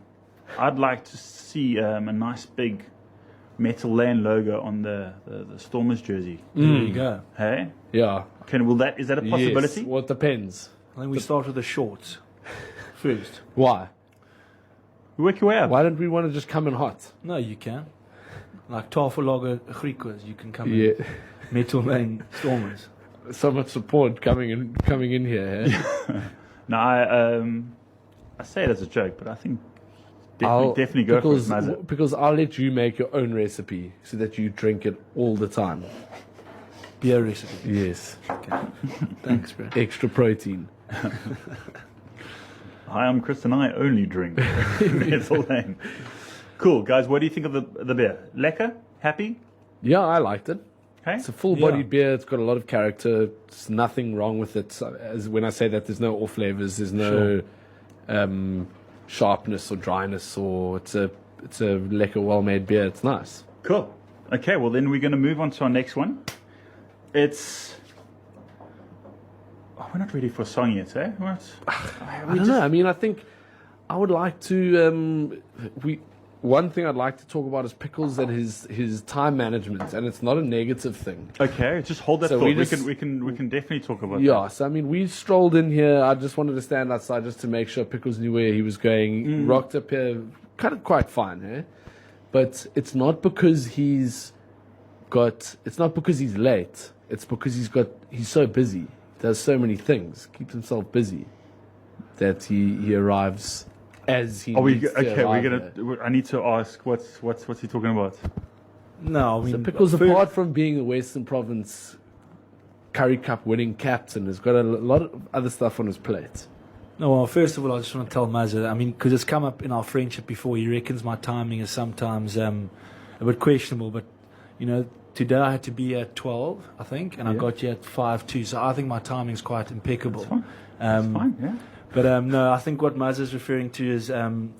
I'd like to see a nice big Metal Land logo on the Stormers jersey. There you go. Hey, Yeah. is that a possibility? Yes. Well, it depends. I think we start with the shorts first. Why? You work your way up. Why don't we want to just come in hot? No, you can. Like Tafellager Griekwas, you can come Yeah. in. Metal Lane Stormers. So much support coming in here. Eh? No, I say it as a joke, but I think definitely go for it, Mazza. because I'll let you make your own recipe so that you drink it all the time. Beer recipe. Yes. Okay. Thanks, bro. Extra protein. Hi, I'm Chris and I only drink Metal Land. Cool, guys, what do you think of the beer? Lekker? Happy? Yeah, I liked it. Okay. It's a full-bodied beer. It's got a lot of character. There's nothing wrong with it. As when I say that, there's no off flavors. There's no sharpness or dryness. Or it's a lekker, well-made beer. It's nice. Cool. Okay, well then we're going to move on to our next one. It's... Oh, we're not ready for a song yet, eh? What? I don't know. I mean, I think I would like to. One thing I'd like to talk about is Pickles and his time management, and it's not a negative thing. Okay, just hold that So thought. we We can definitely talk about that. Yeah, so I mean, we strolled in here. I just wanted to stand outside just to make sure Pickles knew where he was going. Rocked up here, kind of quite fine, eh? But it's not because he's late. It's because he's so busy. He does so many things, keeps himself busy, that he arrives as he Are we needs to okay? arrive We're gonna. I need to ask. What's he talking about? No, I mean, So Pickles, first- apart from being the Western Province Curry Cup winning captain, has got a lot of other stuff on his plate. No, well, first of all, I just want to tell Mazza, I mean, because it's come up in our friendship before, he reckons my timing is sometimes a bit questionable, but, you know, today I had to be at 12, I think, and I Yeah. got you at 5:02, so I think my timing is quite impeccable. That's fine. That's fine. Yeah. But no, I think what Mazza is referring to is in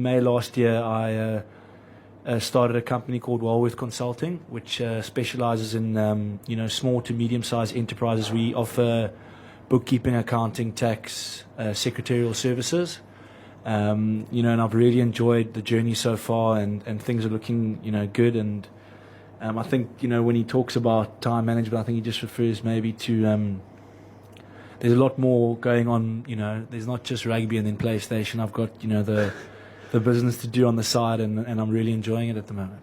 May last year, I started a company called Walworth Consulting, which specializes in small to medium-sized enterprises. We offer bookkeeping, accounting, tax, secretarial services. And I've really enjoyed the journey so far, and things are looking good. And I think when he talks about time management, I think he just refers maybe to. There's a lot more going on, there's not just rugby and then PlayStation. I've got, the business to do on the side, and I'm really enjoying it at the moment.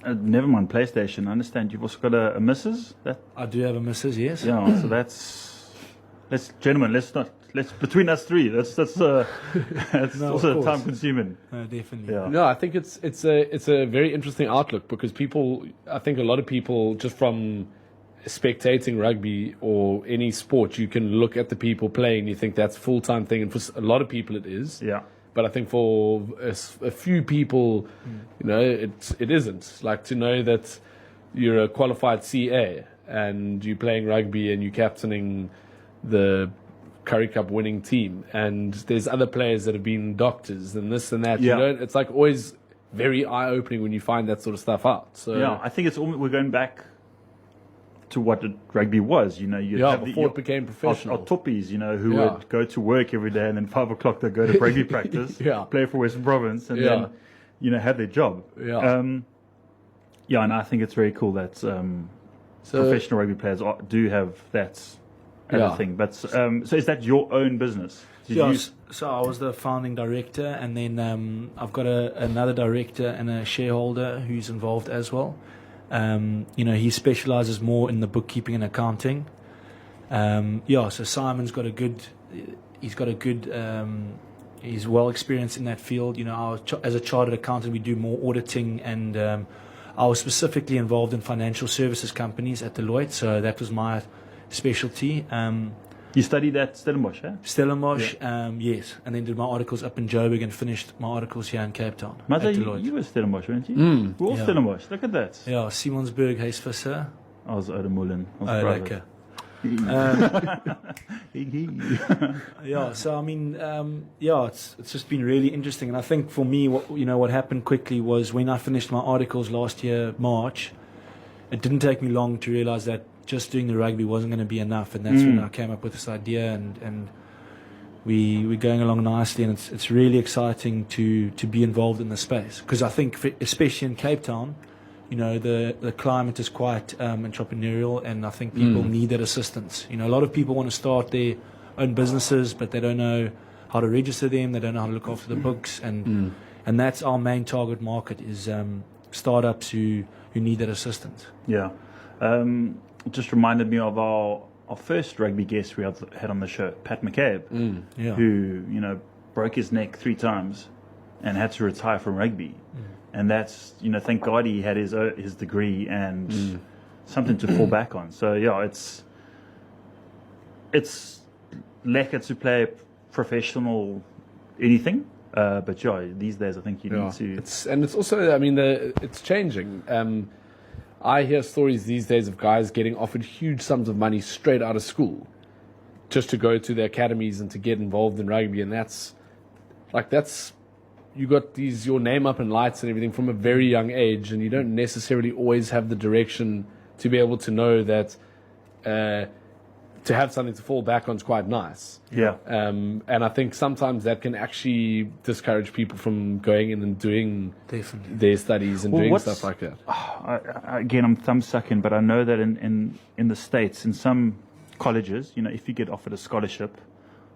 Never mind PlayStation. I understand you've also got a missus. That I do have a missus, yes. yeah. So gentlemen. Let's between us three. That's No, also of course. time consuming. No, definitely. Yeah. No, I think it's a very interesting outlook, because I think a lot of people, just from spectating rugby or any sport, you can look at the people playing, you think that's a full-time thing, and for a lot of people it is. Yeah. But I think for a few people, it isn't. Like, to know that you're a qualified CA and you're playing rugby and you're captaining the Curry Cup winning team, and there's other players that have been doctors and this and that. Yeah. It's like always very eye-opening when you find that sort of stuff out. So Yeah, I think we're going back to what rugby was. You know, you Yeah, have before it became professional. Our toppies, you know, who Yeah. would go to work every day, and then 5 o'clock they go to rugby practice, Yeah. play for Western Province, and Yeah. then, you know, have their job. Yeah. Yeah, and I think it's very cool that professional rugby players do have that as Yeah. a thing. But so is that your own business? Did you- So I was the founding director, and then I've got another director and a shareholder who's involved as well. You know, he specializes more in the bookkeeping and accounting. So Simon's got a good, he's well experienced in that field. You know, as a chartered accountant, we do more auditing, and I was specifically involved in financial services companies at Deloitte, so that was my specialty. You studied at Stellenbosch, eh? Stellenbosch, yes, and then did my articles up in Joburg and finished my articles here in Cape Town. Mother, at you Deloitte. were Stellenbosch, weren't you? We're all Yeah. Stellenbosch. Look at that. Yeah, Simonsburg, Huisvisser. I was Oudemullen. I was Oh, private. lekker. Yeah, so I mean, it's just been really interesting, and I think for me, what happened quickly was when I finished my articles last year, March. It didn't take me long to realize that just doing the rugby wasn't going to be enough, and that's when I came up with this idea, and we're going along nicely, and it's really exciting to be involved in the space, because I think, especially in Cape Town, you know, the climate is quite entrepreneurial, and I think people need that assistance. You know, a lot of people want to start their own businesses, but they don't know how to register them, they don't know how to look after the books, and that's our main target market is startups who need that assistance. Yeah. It just reminded me of our first rugby guest we had on the show, Pat McCabe, Yeah. who, you know, broke his neck 3 times and had to retire from rugby. And that's, you know, thank God he had his degree and something to fall back on. So, yeah, it's lekker to play professional anything. But, yeah, these days I think you need to... It's also, I mean, it's changing. I hear stories these days of guys getting offered huge sums of money straight out of school just to go to the academies and to get involved in rugby, and that's you got your name up in lights and everything from a very young age, and you don't necessarily always have the direction to be able to know that to have something to fall back on is quite nice. Yeah. And I think sometimes that can actually discourage people from going in and doing Definitely. their studies and Well, doing what's- stuff like that. Again, I'm thumb sucking, but I know that in the States, in some colleges, you know, if you get offered a scholarship,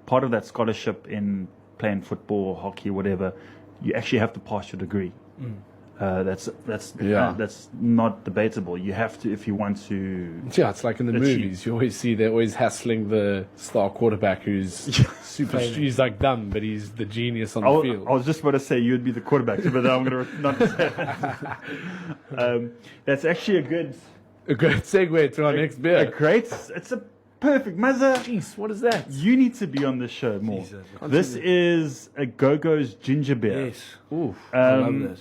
part of that scholarship in playing football, hockey, whatever, you actually have to pass your degree. That's not debatable. You have to if you want to. Yeah, it's like in the movies. You always see they're always hassling the star quarterback who's super. He's like dumb, but he's the genius on the field. I was just about to say you'd be the quarterback, but I'm going to not say that. That's actually a good segue to our next beer. It's a perfect Mazza. Jeez, what is that? You need to be on this show more. Jesus. This is a Go-Go's ginger beer. Yes. Ooh, I love that.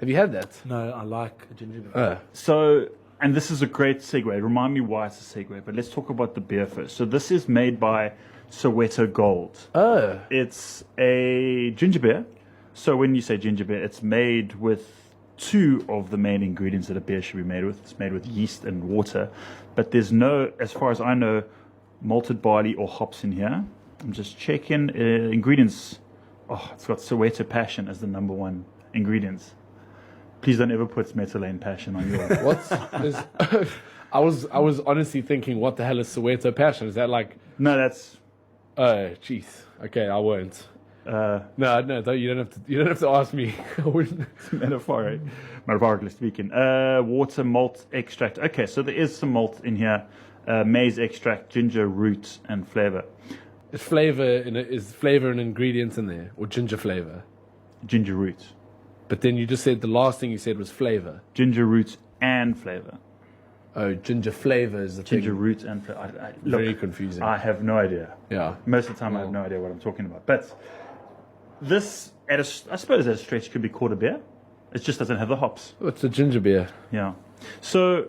have you had that? No, I like a ginger beer. So, and this is a great segue. Remind me why it's a segue, but let's talk about the beer first. So this is made by Soweto Gold. Oh, It's a ginger beer. So when you say ginger beer, it's made with 2 of the main ingredients that a beer should be made with. It's made with yeast and water. But there's no, as far as I know, malted barley or hops in here. I'm just checking. Ingredients. Oh, it's got Soweto Passion as the number 1 ingredients. Please don't ever put Metal Lane Passion on your... what's? I was honestly thinking, what the hell is Soweto Passion? Is that like? No, that's... Oh, jeez. Okay, I won't. No, you don't have to ask me. I wouldn't. Metaphorically speaking. Water, malt, extract. Okay, so there is some malt in here. Maize extract, ginger root, and flavor. Is flavor an ingredient in there, or ginger flavor? Ginger root. But then you just said the last thing you said was flavor. Ginger root and flavor. Oh, ginger flavor is the Ginger thing. root and flavor. Very confusing. I have no idea. Yeah. Most of the time I have no idea what I'm talking about. But this, I suppose at a stretch, could be called a beer. It just doesn't have the hops. Oh, it's a ginger beer. Yeah. So,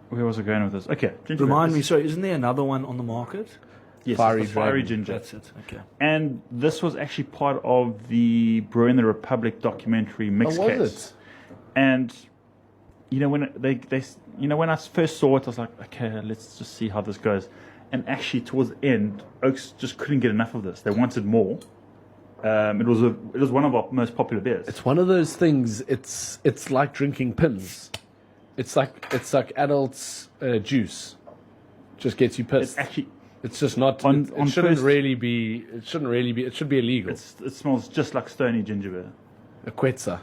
where was I going with this? Okay. Ginger Remind beer. me, sorry, isn't there another one on the market? Yes, Fiery it's the Fiery Dragon. Ginger. That's it. Okay. And this was actually part of the Brewing the Republic documentary Oh, mix was case. it? And when I first saw it, I was like, okay, let's just see how this goes. And actually, towards the end, Oaks just couldn't get enough of this. They wanted more. It was one of our most popular beers. It's one of those things. It's like drinking pins. It's like adults juice. Just gets you pissed. It's actually It's just not. On it shouldn't first- really be. It shouldn't really be. It should be illegal. it smells just like stony ginger beer. A quetza.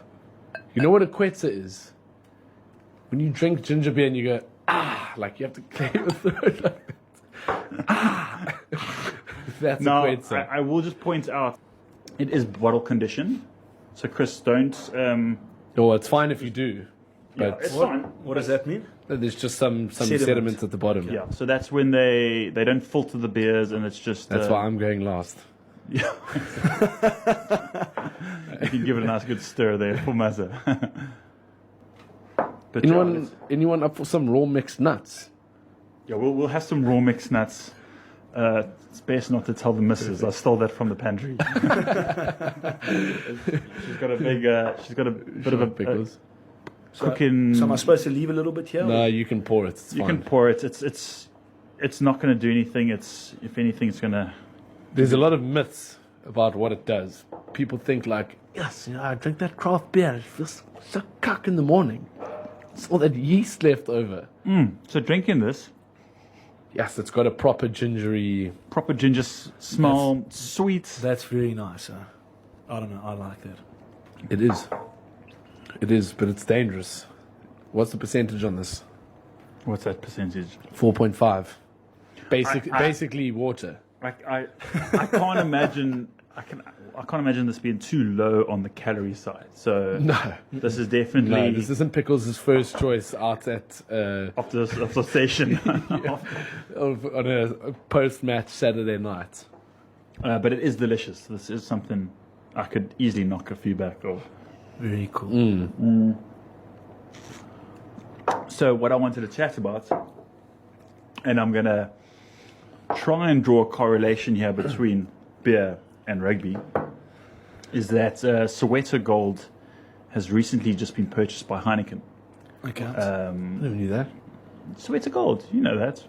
You know what a quetza is? When you drink ginger beer and you go like you have to clear your throat like that. That's Now, a quetza. I will just point out, it is bottle conditioned. So Chris, don't. Oh, it's fine if you do, Yeah, but it's fine. What does that mean? there's just some Sediment. sediment at the bottom. Yeah, so that's when they don't filter the beers, and it's just. That's why I'm going last. Yeah. You can give it a nice good stir there for Mazza. But Anyone up for some raw mixed nuts? yeah, we'll have some raw mixed nuts. It's best not to tell the missus. I stole that from the pantry. She's got a big. She's got a bit of a pickles. cooking. So am I supposed to leave a little bit here? No, you can pour it. It's You fine. can pour it. It's not going to do anything. If anything, it's going to. There's a lot of myths about what it does. People think like, yes, I drink that craft beer. It feels so cuck in the morning. It's all that yeast left over. So drinking this, Yes, it's got a proper gingery. proper ginger smell, sweet. That's very nice. I don't know. I like that. It is. It is, but it's dangerous. What's the percentage on this? What's that percentage? 4.5. I- Basically water. I can't imagine. I can't imagine this being too low on the calorie side. So No. this is definitely No, this isn't Pickles' first choice out at off the station. on a post-match Saturday night. But it is delicious. This is something I could easily knock a few back off. Very cool. So what I wanted to chat about, and I'm gonna try and draw a correlation here between beer and rugby, is that Soweto Gold has recently just been purchased by Heineken. Okay. I never knew that. Soweto Gold, you know that.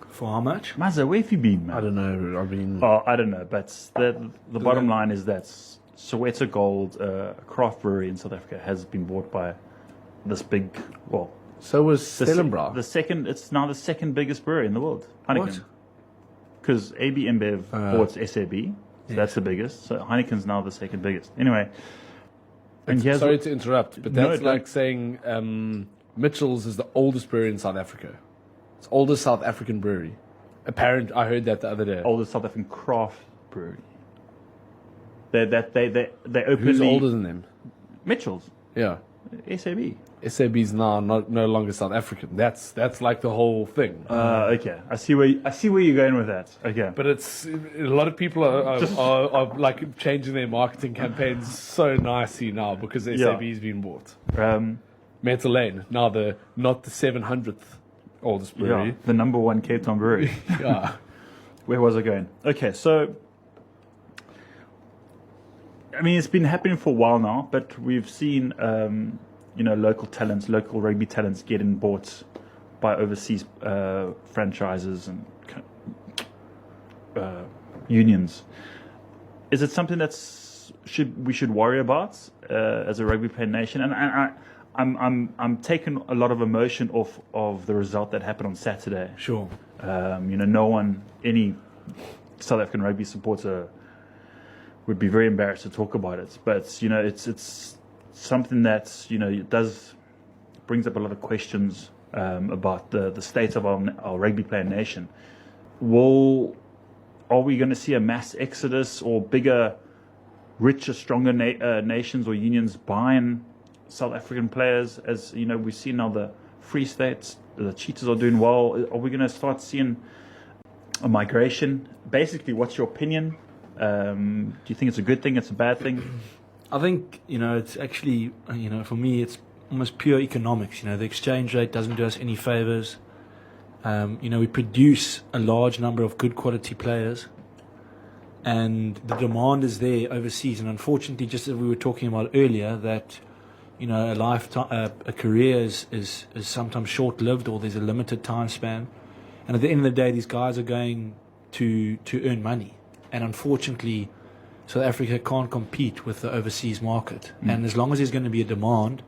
For how much? Mazza, where have you been, man? I don't know. I mean, Oh, I don't know, but the bottom line is that Soweto Gold, a craft brewery in South Africa, has been bought by this big, well, so was the Stellenbosch. it's now the second biggest brewery in the world, What? Heineken. Because AB InBev bought SAB, so that's the biggest. So Heineken's now the second biggest. Anyway, and here's Sorry what- to interrupt, but No, that's don't. like saying Mitchell's is the oldest brewery in South Africa. It's the oldest South African brewery. I heard that the other day. oldest South African craft brewery. They openly Who's older than them? Mitchell's, Yeah. SAB. SAB's now no longer South African. That's like the whole thing. Okay, I see where you're going with that. Okay, But it's a lot of people are like changing their marketing campaigns so nicely now because SAB's been bought. Metal Lane now not the 700th oldest brewery. the number one Cape Town brewery. Yeah. Where was I going? Okay, so I mean, it's been happening for a while now, but we've seen local rugby talents getting bought by overseas franchises and unions. Is it something we should worry about as a rugby playing nation? And I'm taking a lot of emotion off of the result that happened on Saturday. Sure. Any South African rugby supporter would be very embarrassed to talk about it. But it's something that it brings up a lot of questions about the state of our rugby playing nation. Are we going to see a mass exodus or bigger, richer, stronger nations or unions buying South African players? As we've seen now the Free States, the Cheetahs are doing well. Are we going to start seeing a migration? Basically, what's your opinion? Do you think it's a good thing? It's a bad thing? I think, it's actually, for me, it's almost pure economics. The exchange rate doesn't do us any favors. We produce a large number of good quality players, and the demand is there overseas. And unfortunately, just as we were talking about earlier, that you know, a lifetime, a career is sometimes short-lived, or there's a limited time span. And at the end of the day, these guys are going to earn money. And unfortunately, South Africa can't compete with the overseas market. And as long as there's going to be a demand,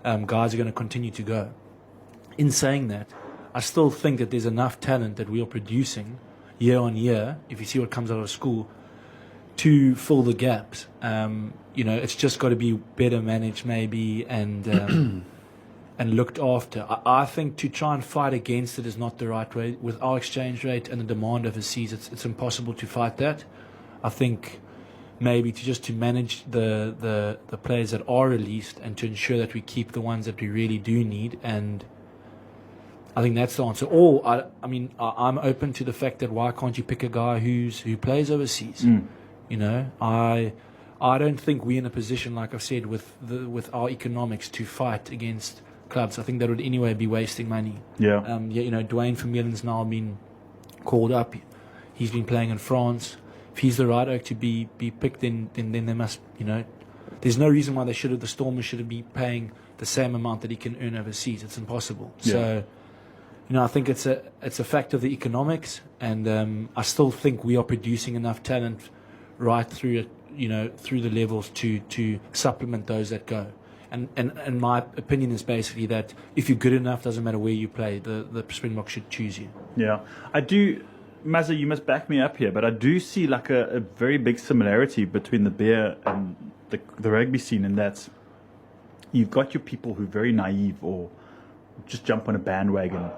guys are going to continue to go. In saying that, I still think that there's enough talent that we are producing year on year, if you see what comes out of school, to fill the gaps. You know, it's just got to be better managed maybe, and and looked after. I think to try and fight against it is not the right way. With our exchange rate and the demand overseas, it's impossible to fight that. I think maybe to manage the players that are released, and to ensure that we keep the ones that we really do need. And I think that's the answer. Or I'm open to the fact that why can't you pick a guy who plays overseas? You know, I don't think we're in a position, like I've said, with our economics to fight against clubs. I think that would anyway be wasting money. Yeah. You know, Dwayne Vermeulen's now been called up. He's been playing in France. If he's the right oak to be picked, then they must, you know, there's no reason why the Stormers should be paying the same amount that he can earn overseas. It's impossible. Yeah. So, you know, I think it's a fact of the economics, and I still think we are producing enough talent right through it, you know, through the levels to supplement those that go. And my opinion is basically that if you're good enough, doesn't matter where you play, the Springboks should choose you. Yeah, I do. Mazza, you must back me up here, but I do see like a very big similarity between the beer and the rugby scene, in that you've got your people who are very naive or just jump on a bandwagon.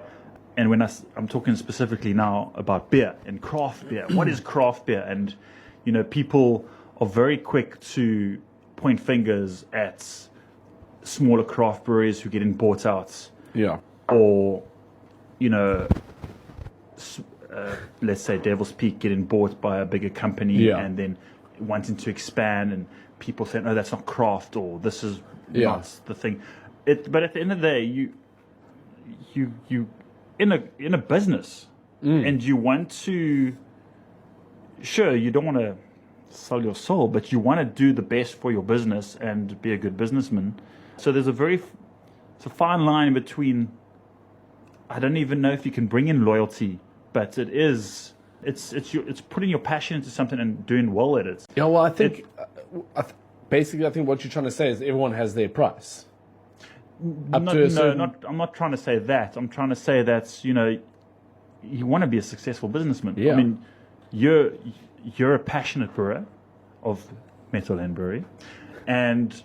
And when I'm talking specifically now about beer and craft beer, what is craft beer? And, you know, people are very quick to point fingers at smaller craft breweries who are getting bought out. Yeah. Or, you know, let's say Devil's Peak getting bought by a bigger company, and then wanting to expand, and people saying, "No, that's not craft," or "This is not the thing." But at the end of the day, you in a business, and you want to. Sure, you don't want to sell your soul, but you want to do the best for your business and be a good businessman. So there's it's a fine line between. I don't even know if you can bring in loyalty. But it's putting your passion into something and doing well at it. Yeah, well, I think basically, I think what you're trying to say is everyone has their price. I'm not trying to say that. I'm trying to say that, you know, you want to be a successful businessman. Yeah. I mean, you're a passionate brewer of Meadowland Brewery, and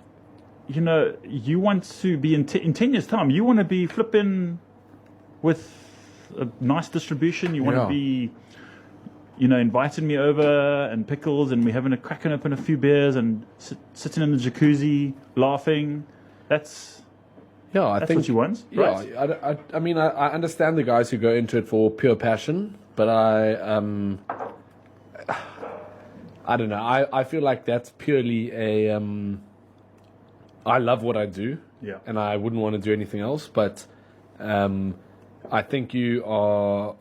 you know you want to be in 10 years' time. You want to be flipping with a nice distribution. You want to be, you know, inviting me over and pickles, and we're having cracking open a few beers and sitting in the jacuzzi laughing. That's I think what you want. Yeah, right? I mean, I understand the guys who go into it for pure passion, but I don't know. I feel like that's purely a. I love what I do, and I wouldn't want to do anything else, but. I think you are.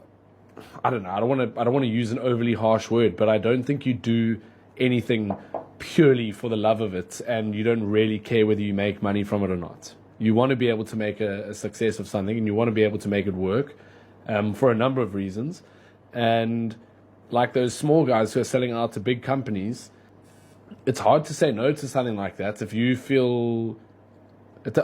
I don't know. I don't want to use an overly harsh word, but I don't think you do anything purely for the love of it, and you don't really care whether you make money from it or not. You want to be able to make a success of something, and you want to be able to make it work for a number of reasons. And like those small guys who are selling out to big companies, it's hard to say no to something like that if you feel.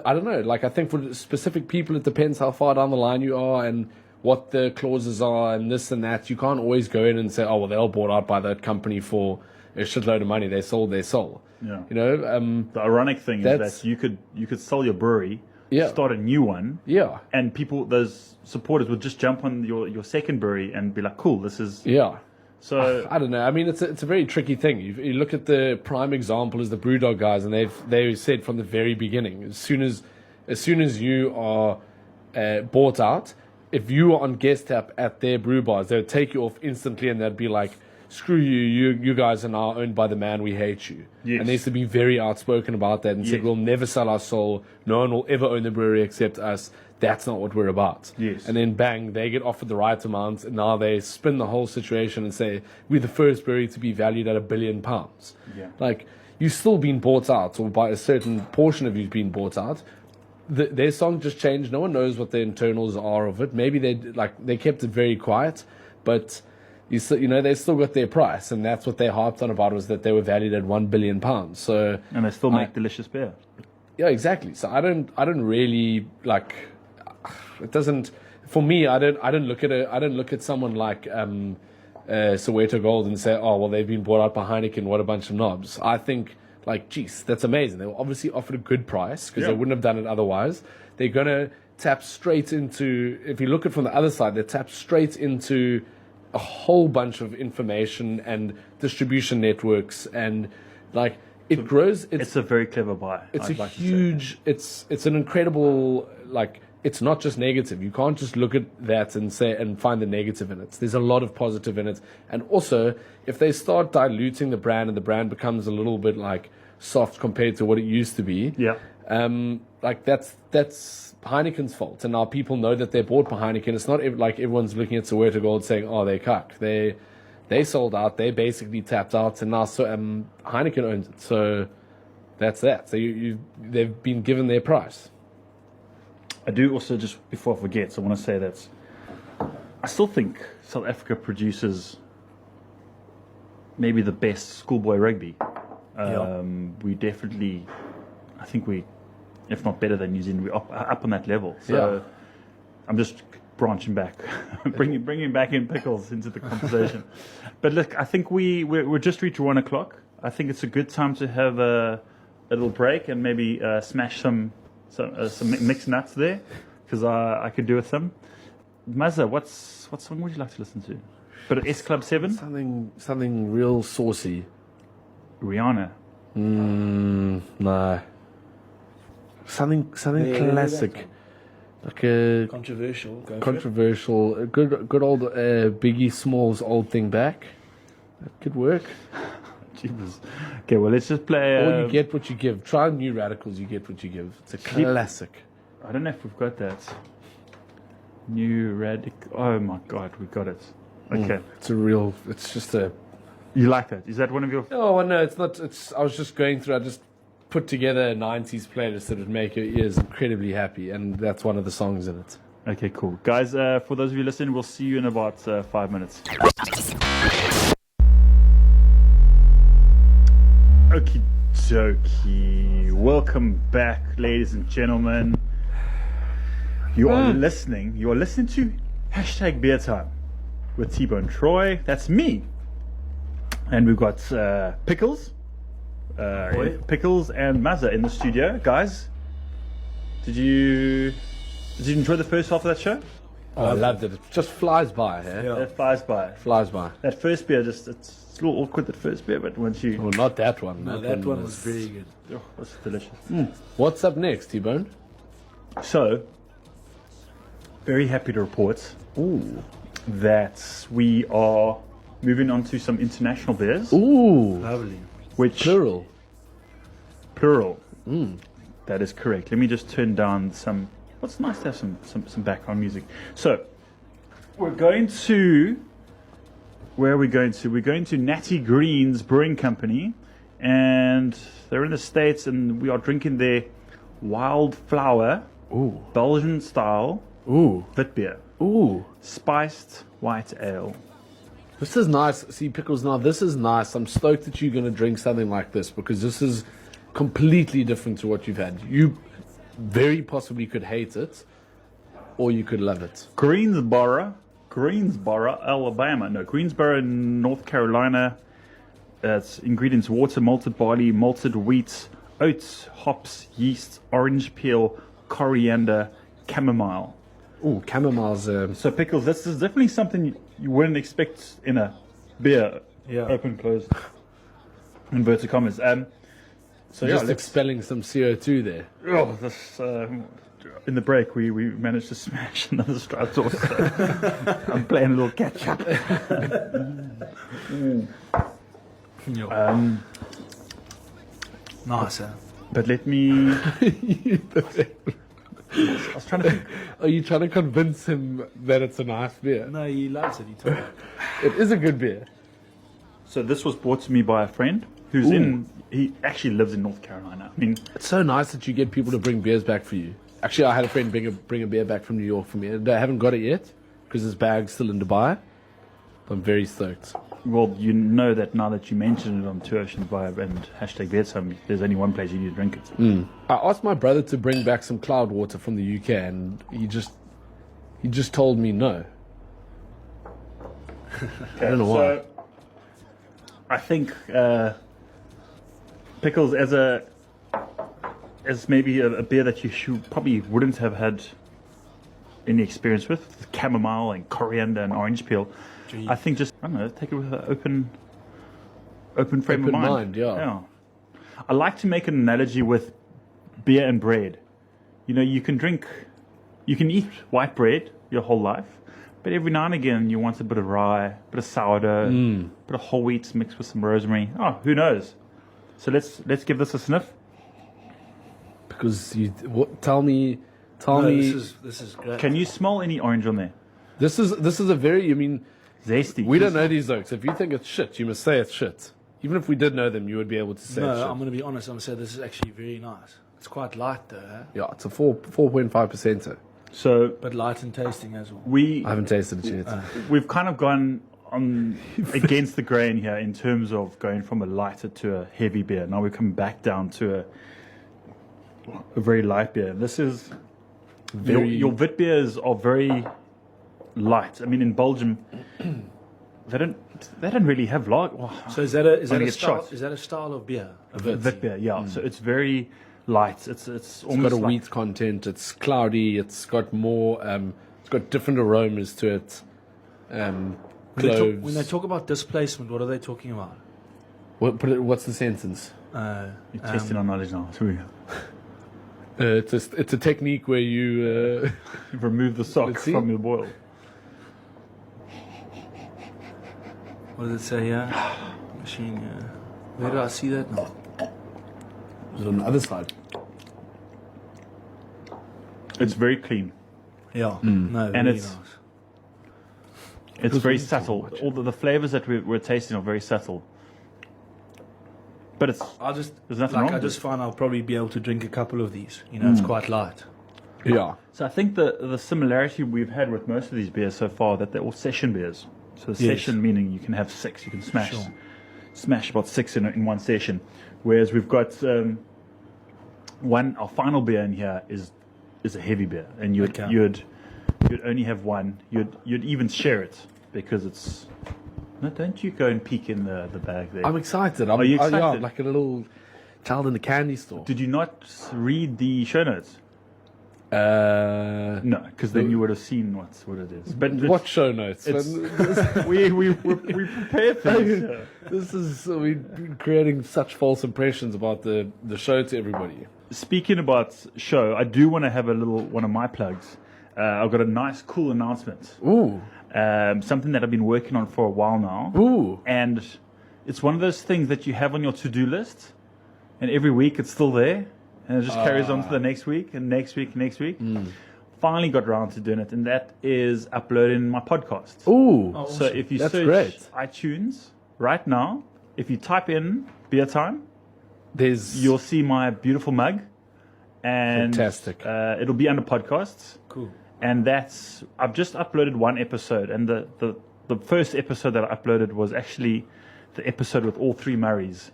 I don't know. Like, I think for specific people, it depends how far down the line you are and what the clauses are and this and that. You can't always go in and say, "Oh, well, they were bought out by that company for a shitload of money. They sold their soul." Yeah. You know. The ironic thing is that you could sell your brewery, start a new one, and people, those supporters, would just jump on your second brewery and be like, "Cool, this is." Yeah. So I don't know. I mean, it's a very tricky thing. You look at the prime example is the Brewdog guys, and they said from the very beginning, as soon as you are bought out, if you are on guest tap at their brew bars, they'll take you off instantly, and they'd be like, "Screw you! You guys are now owned by the man. We hate you." Yes. And they used to be very outspoken about that and said, "We'll never sell our soul. No one will ever own the brewery except us. That's not what we're about." Yes. And then bang, they get offered the right amount, and now they spin the whole situation and say, "We're the first brewery to be valued at £1 billion." Yeah. Like, you've still been bought out, or by a certain portion of you've been bought out. Their song just changed. No one knows what the internals are of it. Maybe they kept it very quiet, but they still got their price, and that's what they harped on about, was that they were valued at £1 billion. So And they still make delicious beer. yeah, exactly. So I don't really like. It doesn't for me. I don't look at it. I don't look at someone like Soweto Gold and say, oh well, they've been bought out by Heineken. What a bunch of knobs. I think, like, geez, that's amazing. They were obviously offered a good price because they wouldn't have done it otherwise. They're gonna tap straight into. If you look at it from the other side, they tap straight into a whole bunch of information and distribution networks, and like it grows. It's a very clever buy. It's I'd a like to say. huge. It's an incredible, like. It's not just negative. You can't just look at that and say and find the negative in it. There's a lot of positive in it. And also, if they start diluting the brand and the brand becomes a little bit like soft compared to what it used to be, like that's Heineken's fault. And now people know that they're bought by Heineken. It's not like everyone's looking at Soweto Gold saying, "Oh, they cuck." They sold out. They basically tapped out, and now Heineken owns it. So that's that. So they've been given their price. I do also, just before I forget, I want to say that I still think South Africa produces maybe the best schoolboy rugby. We definitely, I think we, if not better than New Zealand, we're up on that level. So I'm just branching back, bringing back in Pickles into the conversation. But look, I think we're just reached 1 o'clock. I think it's a good time to have a little break and maybe smash some mixed nuts there, because I could do with some. Mazza, what song would you like to listen to? But S Club 7? Something real saucy. Rihanna. No. Something classic. Like a Controversial. Go for it. controversial, a good old Biggie Smalls Old Thing Back. That could work. Jesus. Okay, well, let's just play. Or You Get What You Give. Try New Radicals, You Get What You Give. It's a classic. I don't know if we've got that. New Radical. Oh my God, we got it. Okay. It's just a. You like that? Is that one of your. Oh, no, it's not. I was just going through, I just put together a 90s playlist that would make your ears incredibly happy, and that's one of the songs in it. Okay, cool. Guys, for those of you listening, we'll see you in about 5 minutes. Okie dokie. Welcome back, ladies and gentlemen. You are listening to Hashtag Beer Time with T-Bone Troy. That's me. And we've got Pickles. Pickles and Mazza in the studio. Guys, did you enjoy the first half of that show? Oh, I loved it. It just flies by, eh? That flies by. Flies by. That first beer, it's a little awkward, that first beer, but once you... Well, not that one. No, that one was very good. Oh, that's delicious. What's up next, T-Bone? So, very happy to report that we are moving on to some international beers. Ooh, Lovely. Which... plural. Plural. That is correct. Let me just turn down some... Well, it's nice to have some background music. So, we're going to... Where are we going to? We're going to Natty Green's Brewing Company, and they're in the States, and we are drinking their Wildflower Belgian style wit beer, spiced white ale. This is nice. See, Pickles, now this is nice. I'm stoked that you're going to drink something like this, because this is completely different to what you've had. You very possibly could hate it, or you could love it. Greensboro, Alabama. No, Greensboro, North Carolina. It's ingredients: water, malted barley, malted wheat, oats, hops, yeast, orange peel, coriander, chamomile. Ooh, chamomile's... So, Pickles, this is definitely something you wouldn't expect in a beer. Yeah. Open, closed, inverted commas. So just let's... expelling some CO2 there. Oh, this, in the break, we managed to smash another striped sauce. So I'm playing a little catch up. Nice, huh? But let me... I was trying to think. Are you trying to convince him that it's a nice beer? No, he loves it. He told me. It is a good beer. So this was brought to me by a friend who's in he actually lives in North Carolina. I mean, It's so nice that you get people to bring beers back for you. Actually, I had a friend bring a beer back from New York for me. And I haven't got it yet because his bag's still in Dubai. I'm very stoked. well, you know that now that you mentioned it on Two Oceans Vibe and hashtag Beer Time, there's only one place you need to drink it. I asked my brother to bring back some cloud water from the UK, and he just told me no. I don't know why. So, I think Pickles as maybe a beer that you probably wouldn't have had any experience with chamomile and coriander and orange peel. Gee. I think just I don't know, take it with an open frame of Open mind. mind, yeah. I like to make an analogy with beer and bread. You know, you can eat white bread your whole life, but every now and again you want a bit of rye, a bit of sourdough, a bit of whole wheats mixed with some rosemary. Oh, who knows? So let's give this a sniff. Because tell me, This is great. Can you smell any orange on there? this is a very. I mean, Zesty. we don't know these oaks. If you think it's shit, you must say it's shit. Even if we did know them, you would be able to say No, it's shit. I'm going to be honest. I'm going to say this is actually very nice. It's quite light though, huh? Yeah, it's a 4.5%. So But light in tasting as well. I haven't tasted it yet. we've kind of gone on against the grain here in terms of going from a lighter to a heavy beer. Now we're coming back down to a very light beer. This is your wit beers are very light. I mean, in Belgium, they don't really have So is that a Only style? shots. Is that a style of beer? wit beer. Yeah, so it's very light. It's It's almost got a like, wheat content. It's cloudy. It's got more. It's got different aromas to it. Cloves. When they talk about displacement, what are they talking about? What's the sentence? You're testing our knowledge now. So we It's a technique where you. remove the sock Let's see. from your boil. What does it say here? Machine. Where do I see that now? It's on the other side. It's very clean. Yeah. No. And really it's- nice. It's very subtle. All the flavors that we're tasting are very subtle. But it's there's nothing wrong I with just it. find I'll probably be able to drink a couple of these. You know, it's quite light. Yeah. So I think the similarity we've had with most of these beers so far that they're all session beers. So the Yes. session meaning you can have 6, you can smash Sure. smash about 6 in one session. Whereas we've got our final beer in here is a heavy beer, and Okay. you'd only have one. You'd even share it because it's. No, don't you go and peek in the bag there. I'm excited. Are you Yeah, excited? like a little child in a candy store. Did you not read the show notes? Uh, No, because then you would have seen what it is. But what show notes? we prepare things. This is we're creating such false impressions about the show to everybody. Speaking about show, I do want to have one of my plugs. I've got a nice, cool announcement. Ooh, Something that I've been working on for a while now. ooh. And it's one of those things that you have on your to-do list, and every week it's still there, and it just carries on to the next week, and next week, and next week. Finally got around to doing it, and that is uploading my podcast. Ooh. So if you That's search great. iTunes right now, if you type in Beer Time, There's you'll see my beautiful mug, and Fantastic. It'll be under podcasts. Cool. And I've just uploaded one episode, and the first episode that I uploaded was actually the episode with all 3 Murrays.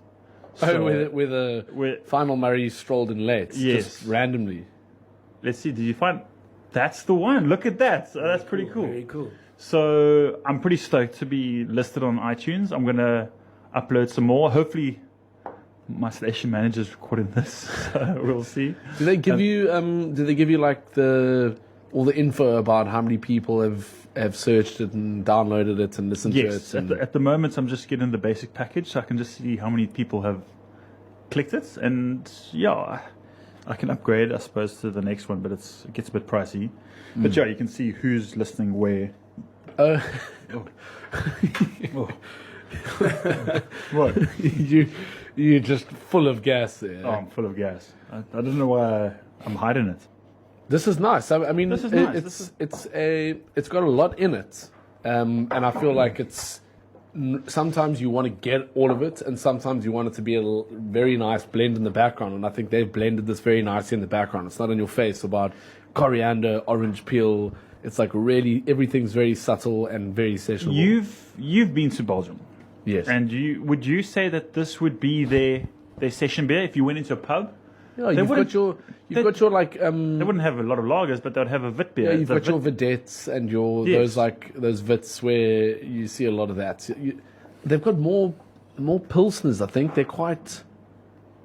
So, where the where- final Murray strolled in late. Yes. Just randomly. let's see, did you find? That's the one. Look at that. So that's pretty cool. Very cool. So I'm pretty stoked to be listed on iTunes. I'm gonna upload some more. Hopefully, my station manager's recording this, so we'll see. Do they give you like all the info about how many people have searched it and downloaded it and listened Yes. to it? At the moment, I'm just getting the basic package, so I can just see how many people have clicked it, and yeah, I can upgrade, I suppose, to the next one, but it gets a bit pricey. But yeah, you can see who's listening where. Oh. What? you're just full of gas there. Oh, I'm full of gas. I don't know why I'm hiding it. This is nice. I mean, This is nice. it's got a lot in it, and I feel like it's sometimes you want to get all of it, and sometimes you want it to be a very nice blend in the background. And I think they've blended this very nicely in the background. It's not in your face about coriander, orange peel. It's like really everything's very subtle and very sessionable. You've been to Belgium, Yes. and would you say that this would be their session beer if you went into a pub? Yeah, They you've wouldn't- got your like They wouldn't have a lot of lagers, but they'd have a Wit beer. yeah, you've It's a got your Wit- vedettes and your Yes. those vits where you see a lot of that. They've got more pilsners. I think they're quite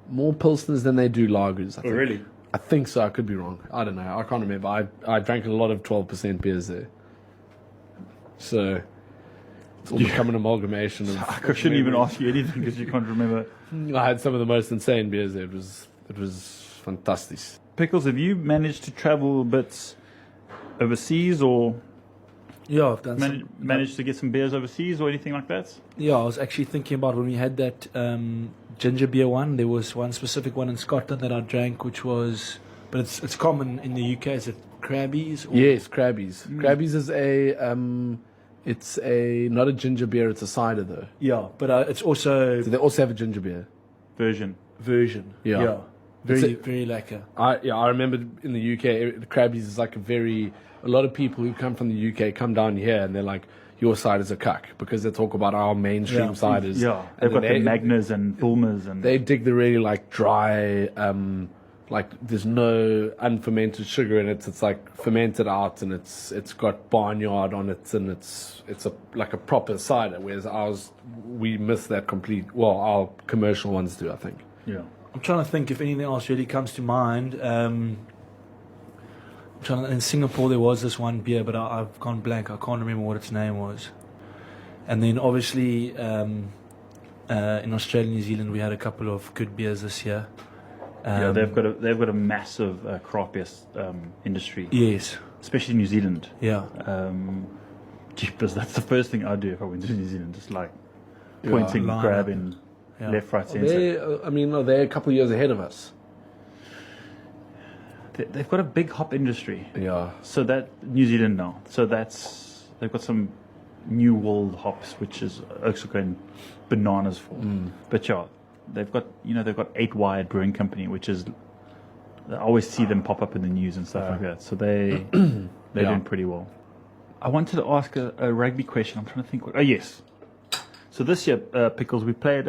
more pilsners than they do lagers. I think. really? I think so. I could be wrong. I don't know. I can't remember. I drank a lot of 12% beers there, so it's all become an amalgamation of. I shouldn't even ask you anything because you can't remember. I had some of the most insane beers there. It was fantastic. Pickles, have you managed to travel a bit overseas or Yeah, I've done managed to get some beers overseas or anything like that? Yeah, I was actually thinking about when we had that ginger beer one. There was one specific one in Scotland that I drank, which was, but it's common in the UK. Is it Crabbies? Or? Yes, Crabbies. Crabbies is it's not a ginger beer. It's a cider though. Yeah, but it's also So they also have a ginger beer. Version. version. Yeah. Very, It's very lekker. I remember in the UK, the Crabbies is like a lot of people who come from the UK come down here and they're like, your side is a cuck because they talk about our mainstream ciders. Yeah, And they've got then the Magnas and Bulmers and they dig the really like dry, like there's no unfermented sugar in it. It's like fermented out and it's got barnyard on it and it's like a proper cider. Whereas we miss that complete. Well, our commercial ones do, I think. yeah. I'm trying to think if anything else really comes to mind. In Singapore there was this one beer, but I've gone blank. I can't remember what its name was. And then obviously in Australia, New Zealand, we had a couple of good beers this year. Yeah, they've got a massive craft beer industry, Yes. especially New Zealand. Yeah. Jeepers, that's the first thing I'd do if I went to New Zealand, just like pointing, line grabbing, Yeah. left, right, centre. They're a couple of years ahead of us. They've got a big hop industry. Yeah. So that New Zealand now. So they've got some new world hops, which is also going bananas for. But yeah, they've got 8 Wired Brewing Company, which is I always see them pop up in the news and stuff like that. So they're doing pretty well. I wanted to ask a rugby question. I'm trying to think. Oh yes. So this year, Pickles, we played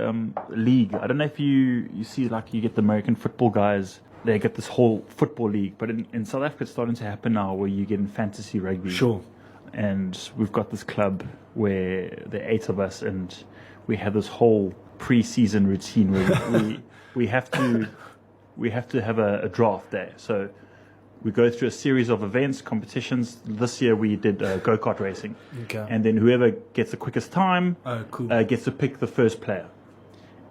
league. I don't know if you see like you get the American football guys. They get this whole football league, but in South Africa it's starting to happen now where you get in fantasy rugby. Sure. And we've got this club where there are 8 of us and we have this whole pre-season routine where we have to have a draft day. So we go through a series of events, competitions. This year we did go-kart racing. Okay. And then whoever gets the quickest time Oh, cool. gets to pick the first player.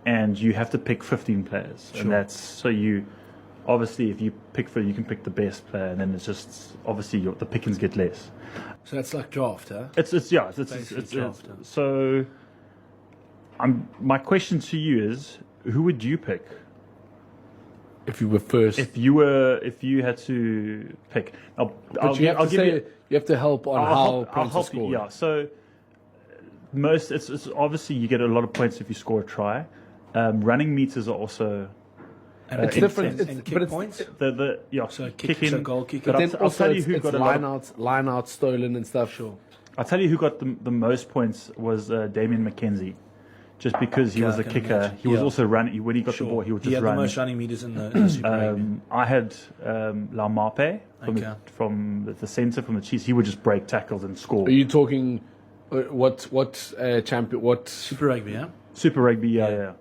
And you have to pick 15 players. Sure. And that's so you obviously if you you can pick the best player and then it's just obviously the pickings get less. So that's like draft, huh? It's Basically draft, huh? so my question to you is who would you pick If you were first. if you had to pick? But you have to help on how points are you. scored. Yeah, so it's obviously you get a lot of points if you score a try. Running meters are also And It's kick- different, And it's- kick but it's- points. So kick- in, so goal kick but in. Then I'll also tell you it's, who it's got a lot. line out stolen and stuff. Sure. I'll tell you who got the most points was Damien McKenzie, just because he Okay, was I a can kicker. imagine. He was Yeah. also running. When he got Sure. the ball, he would He just had run. the most running meters in the Super Rugby. I had La Mape Okay. from the centre from the Chiefs. He would just break tackles and score. Are you talking what champion? What Super Rugby, yeah? Super Rugby, yeah.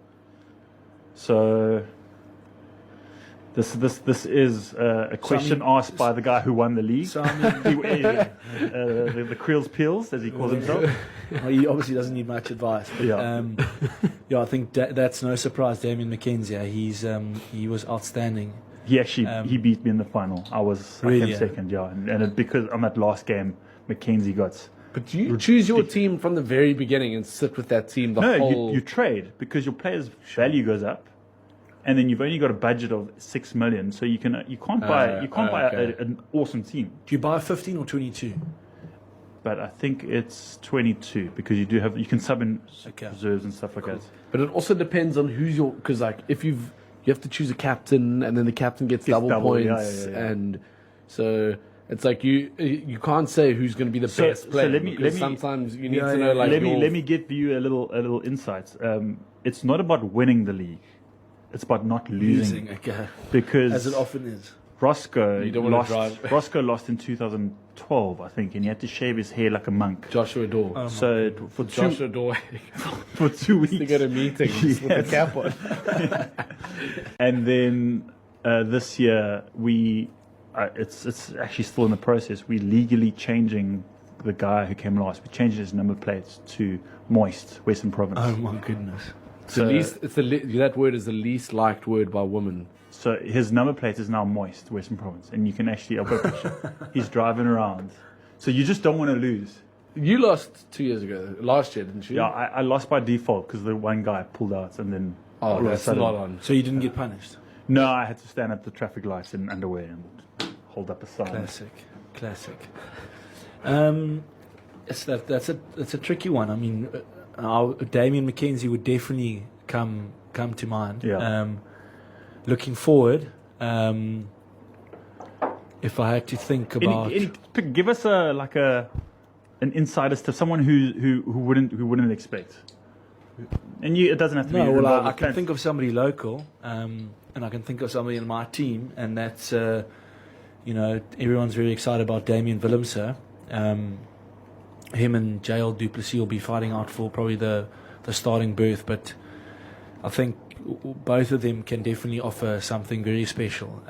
So this is a question asked by the guy who won the league. So, I mean, The Creels Peels, as he calls himself. well, he obviously doesn't need much advice. But, Yeah. I think that's no surprise. Damien McKenzie, he was outstanding. He actually he beat me in the final. I Really, came yeah. second, yeah. And because on that last game, McKenzie got. But you choose your team from the very beginning and sit with that team the No, whole. you trade because your players' value goes up, and then you've only got a budget of 6 million, so you can't buy okay. an awesome team. Do you buy 15 or 22? but I think it's 22 because you can sub in Okay. reserves and stuff like that. But it also depends on who's your, because like if you have to choose a captain and then the captain gets double yeah, points, yeah. and so it's like you can't say who's going to be the best player. let me because sometimes you need Yeah, to know yeah, like let me give you a little insight. It's not about winning the league; it's about not losing. Okay. Because As it often is. Roscoe You don't wanna lost. drive. Roscoe lost in 2012, I think, and he had to shave his hair like a monk. Joshua Daw. So for Joshua Daw for 2 weeks, to go to meetings with the cap on. and then this year it's actually still in the process. We're legally changing the guy who came last. We changed his number plates to Moist, Western Province. Oh my goodness. That word is the least liked word by women. So his number plate is now Moist, Western Province, and you can actually, I've got a picture. He's driving around. So you just don't want to lose. You lost 2 years ago, last year, didn't you? Yeah, I lost by default because the one guy pulled out, and then Oh, all of a that's sudden- not on. So you didn't get punished? No, I had to stand at the traffic lights in underwear and hold up a sign. Classic. That's a tricky one. I mean, Damien McKenzie would definitely come to mind. Yeah. Looking forward, if I had to think about, Give us an insider to someone who wouldn't expect. And it doesn't have to be. no, well, involved I with can fans. think of somebody local, and I can think of somebody in my team, and that's everyone's very excited about Damien Willemse. Him and JL Duplessis will be fighting out for probably the starting berth, but I think both of them can definitely offer something very special.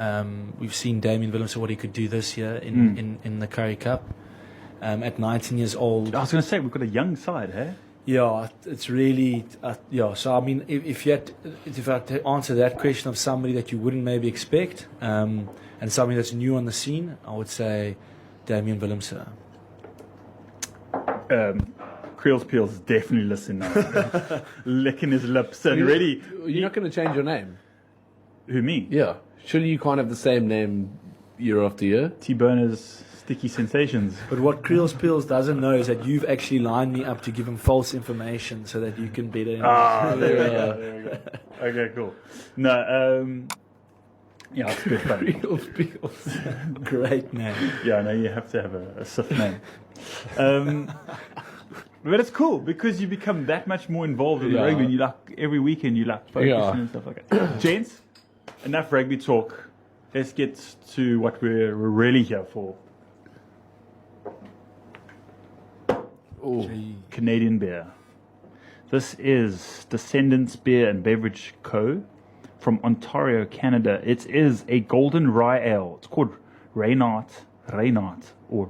We've seen Damien Willemse what he could do this year in the Currie Cup. At 19 years old, I was going to say we've got a young side, hey? yeah, it's really So I mean, if I had to answer that question of somebody that you wouldn't maybe expect, and somebody that's new on the scene, I would say Damien Willemse. Creels Peels is definitely listening now. Licking his lips and ready. You're not going to change your name. Who, me? Yeah. Surely you can't have the same name year after year. T-Boner's Sticky Sensations. But what Creels Peels doesn't know is that you've actually lined me up to give him false information so that you can better. There we go. Okay, cool. No, yeah, it's good fun. Creels Peels. Great name. Yeah, no, you have to have a SIF name. But it's cool because you become that much more involved in the Yeah. rugby. And you every weekend you focusing Yeah. and stuff like that. Gents, enough rugby talk. Let's get to what we're really here for. Oh, Canadian beer. This is Descendants Beer and Beverage Co. from Ontario, Canada. It is a golden rye ale. It's called Reynard, or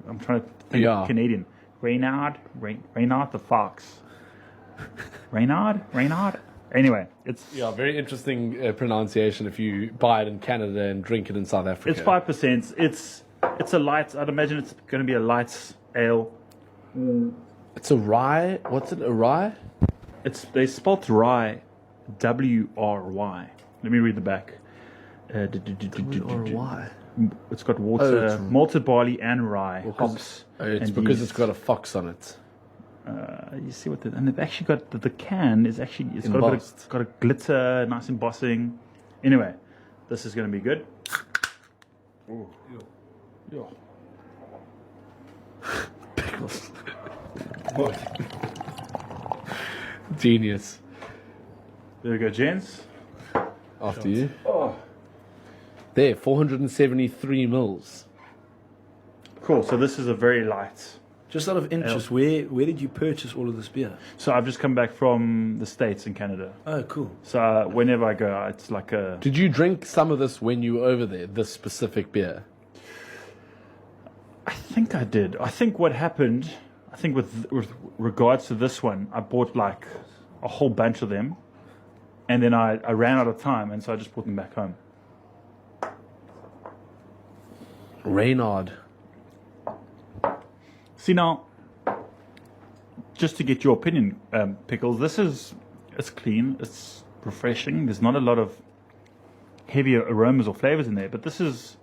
I'm trying to think Yeah. Canadian. Reynard the Fox. Reynard. Anyway, it's yeah, very interesting pronunciation if you buy it in Canada and drink it in South Africa. it's 5%. It's a light. I'd imagine it's going to be a light ale. It's a rye. What's it? A rye? They spelt rye, W-R-Y. Let me read the back. Why? It's got water, it's- malted barley, and rye. Because- Hops. It's and because yeast. it's got a fox on it. You see what? And they've actually got the can is actually it's got a bit Embossed. of, got a glitter, nice embossing. Anyway, this is going to be good. Ooh. Yeah. Genius. There we go, gents. After you. There, 473 mils. Cool. So this is a very light. Just out of interest, where did you purchase all of this beer? So I've just come back from the States and Canada. Oh, cool. So whenever I go, it's like a. Did you drink some of this when you were over there, this specific beer? I think I did. I think what happened, I think with regards to this one, I bought like a whole bunch of them, and then I ran out of time, and so I just brought them back home. Reynard. See now, just to get your opinion, Pickles, it's clean, it's refreshing. There's not a lot of heavier aromas or flavors in there, but this is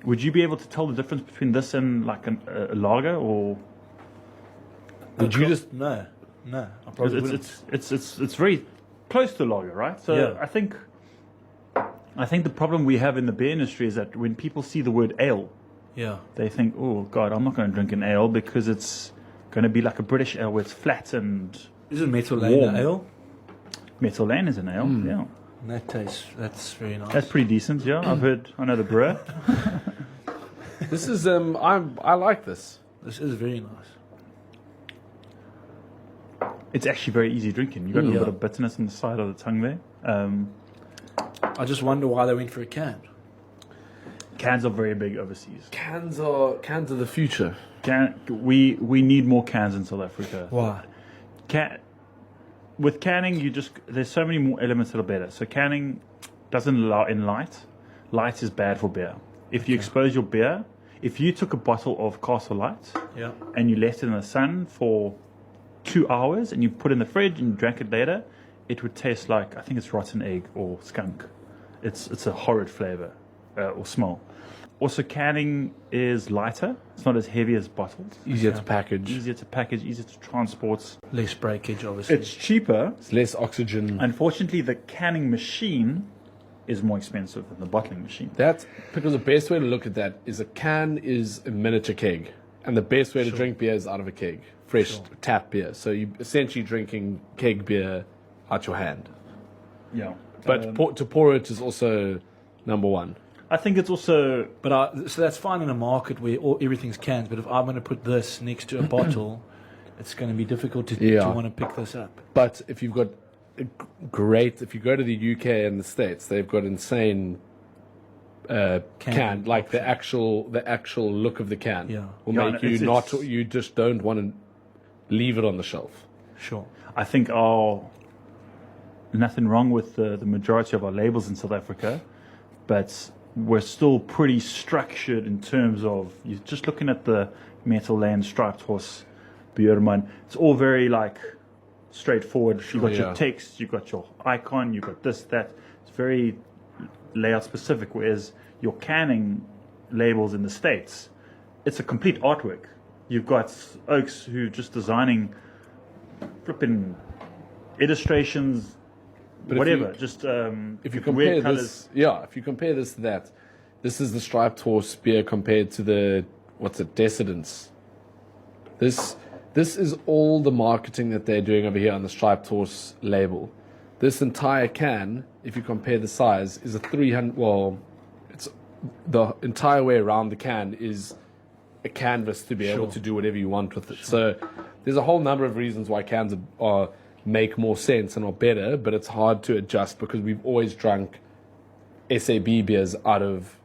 Would you be able to tell the difference between this and like a lager, or Would you just No. I probably wouldn't. it's very close to a lager, right? So Yeah. I think the problem we have in the beer industry is that when people see the word ale, Yeah. they think, oh God, I'm not going to drink an ale because it's going to be like a British ale where it's flat and Isn't Metal Lane Warm. an ale? Metal Lane is an ale. Yeah, That's very nice. that's pretty decent. Yeah, I know the brewer. this is I like this. This is very nice. It's actually very easy drinking. You got a little Yeah. bit of bitterness on the side of the tongue there. I just wonder why they went for a can. Cans are very big overseas. Cans are the future. We need more cans in South Africa. Why? With canning, there's so many more elements that are better. So canning doesn't allow in light. Light is bad for beer. If you expose your beer, if you took a bottle of Castle Light Yeah. and you left it in the sun for 2 hours and you put it in the fridge and you drank it later, it would taste like, I think it's rotten egg or skunk. It's a horrid flavor or smell. Also, canning is lighter. It's not as heavy as bottles. Easier to package. Easier to package, easier to transport. Less breakage, obviously. It's cheaper. It's less oxygen. Unfortunately, the canning machine is more expensive than the bottling machine. That's because the best way to look at that is a can is a miniature keg, and the best way to drink beer is out of a keg, fresh tap beer. So you're essentially drinking keg beer out your hand. Yeah. But to pour it is also number one. I think it's also But so that's fine in a market where everything's cans. But if I'm going to put this next to a bottle, it's going to be difficult to want to pick this up. But if you've got if you go to the UK and the States, they've got insane can like the actual look of the can Yeah. will Yeah, make no, you it's- you just don't want to leave it on the shelf. Sure. I think nothing wrong with the majority of our labels in South Africa, but we're still pretty structured in terms of you're just looking at the Metal Land, Striped Horse, Beerman. It's all very like straightforward. You've got your text, you've got your icon, you've got this, that. It's very layout specific. Whereas your canning labels in the States, it's a complete artwork. You've got Oaks who just designing flipping illustrations, But whatever. if just you with compare weird this, if you compare this to that, this is the Striped Horse beer compared to the Decadence. This is all the marketing that they're doing over here on the Striped Horse label. This entire can, if you compare the size, is a 300. Well, it's the entire way around the can is a canvas to be able to do whatever you want with it. So there's a whole number of reasons why cans are make more sense and are better, but it's hard to adjust because we've always drunk SAB beers out of.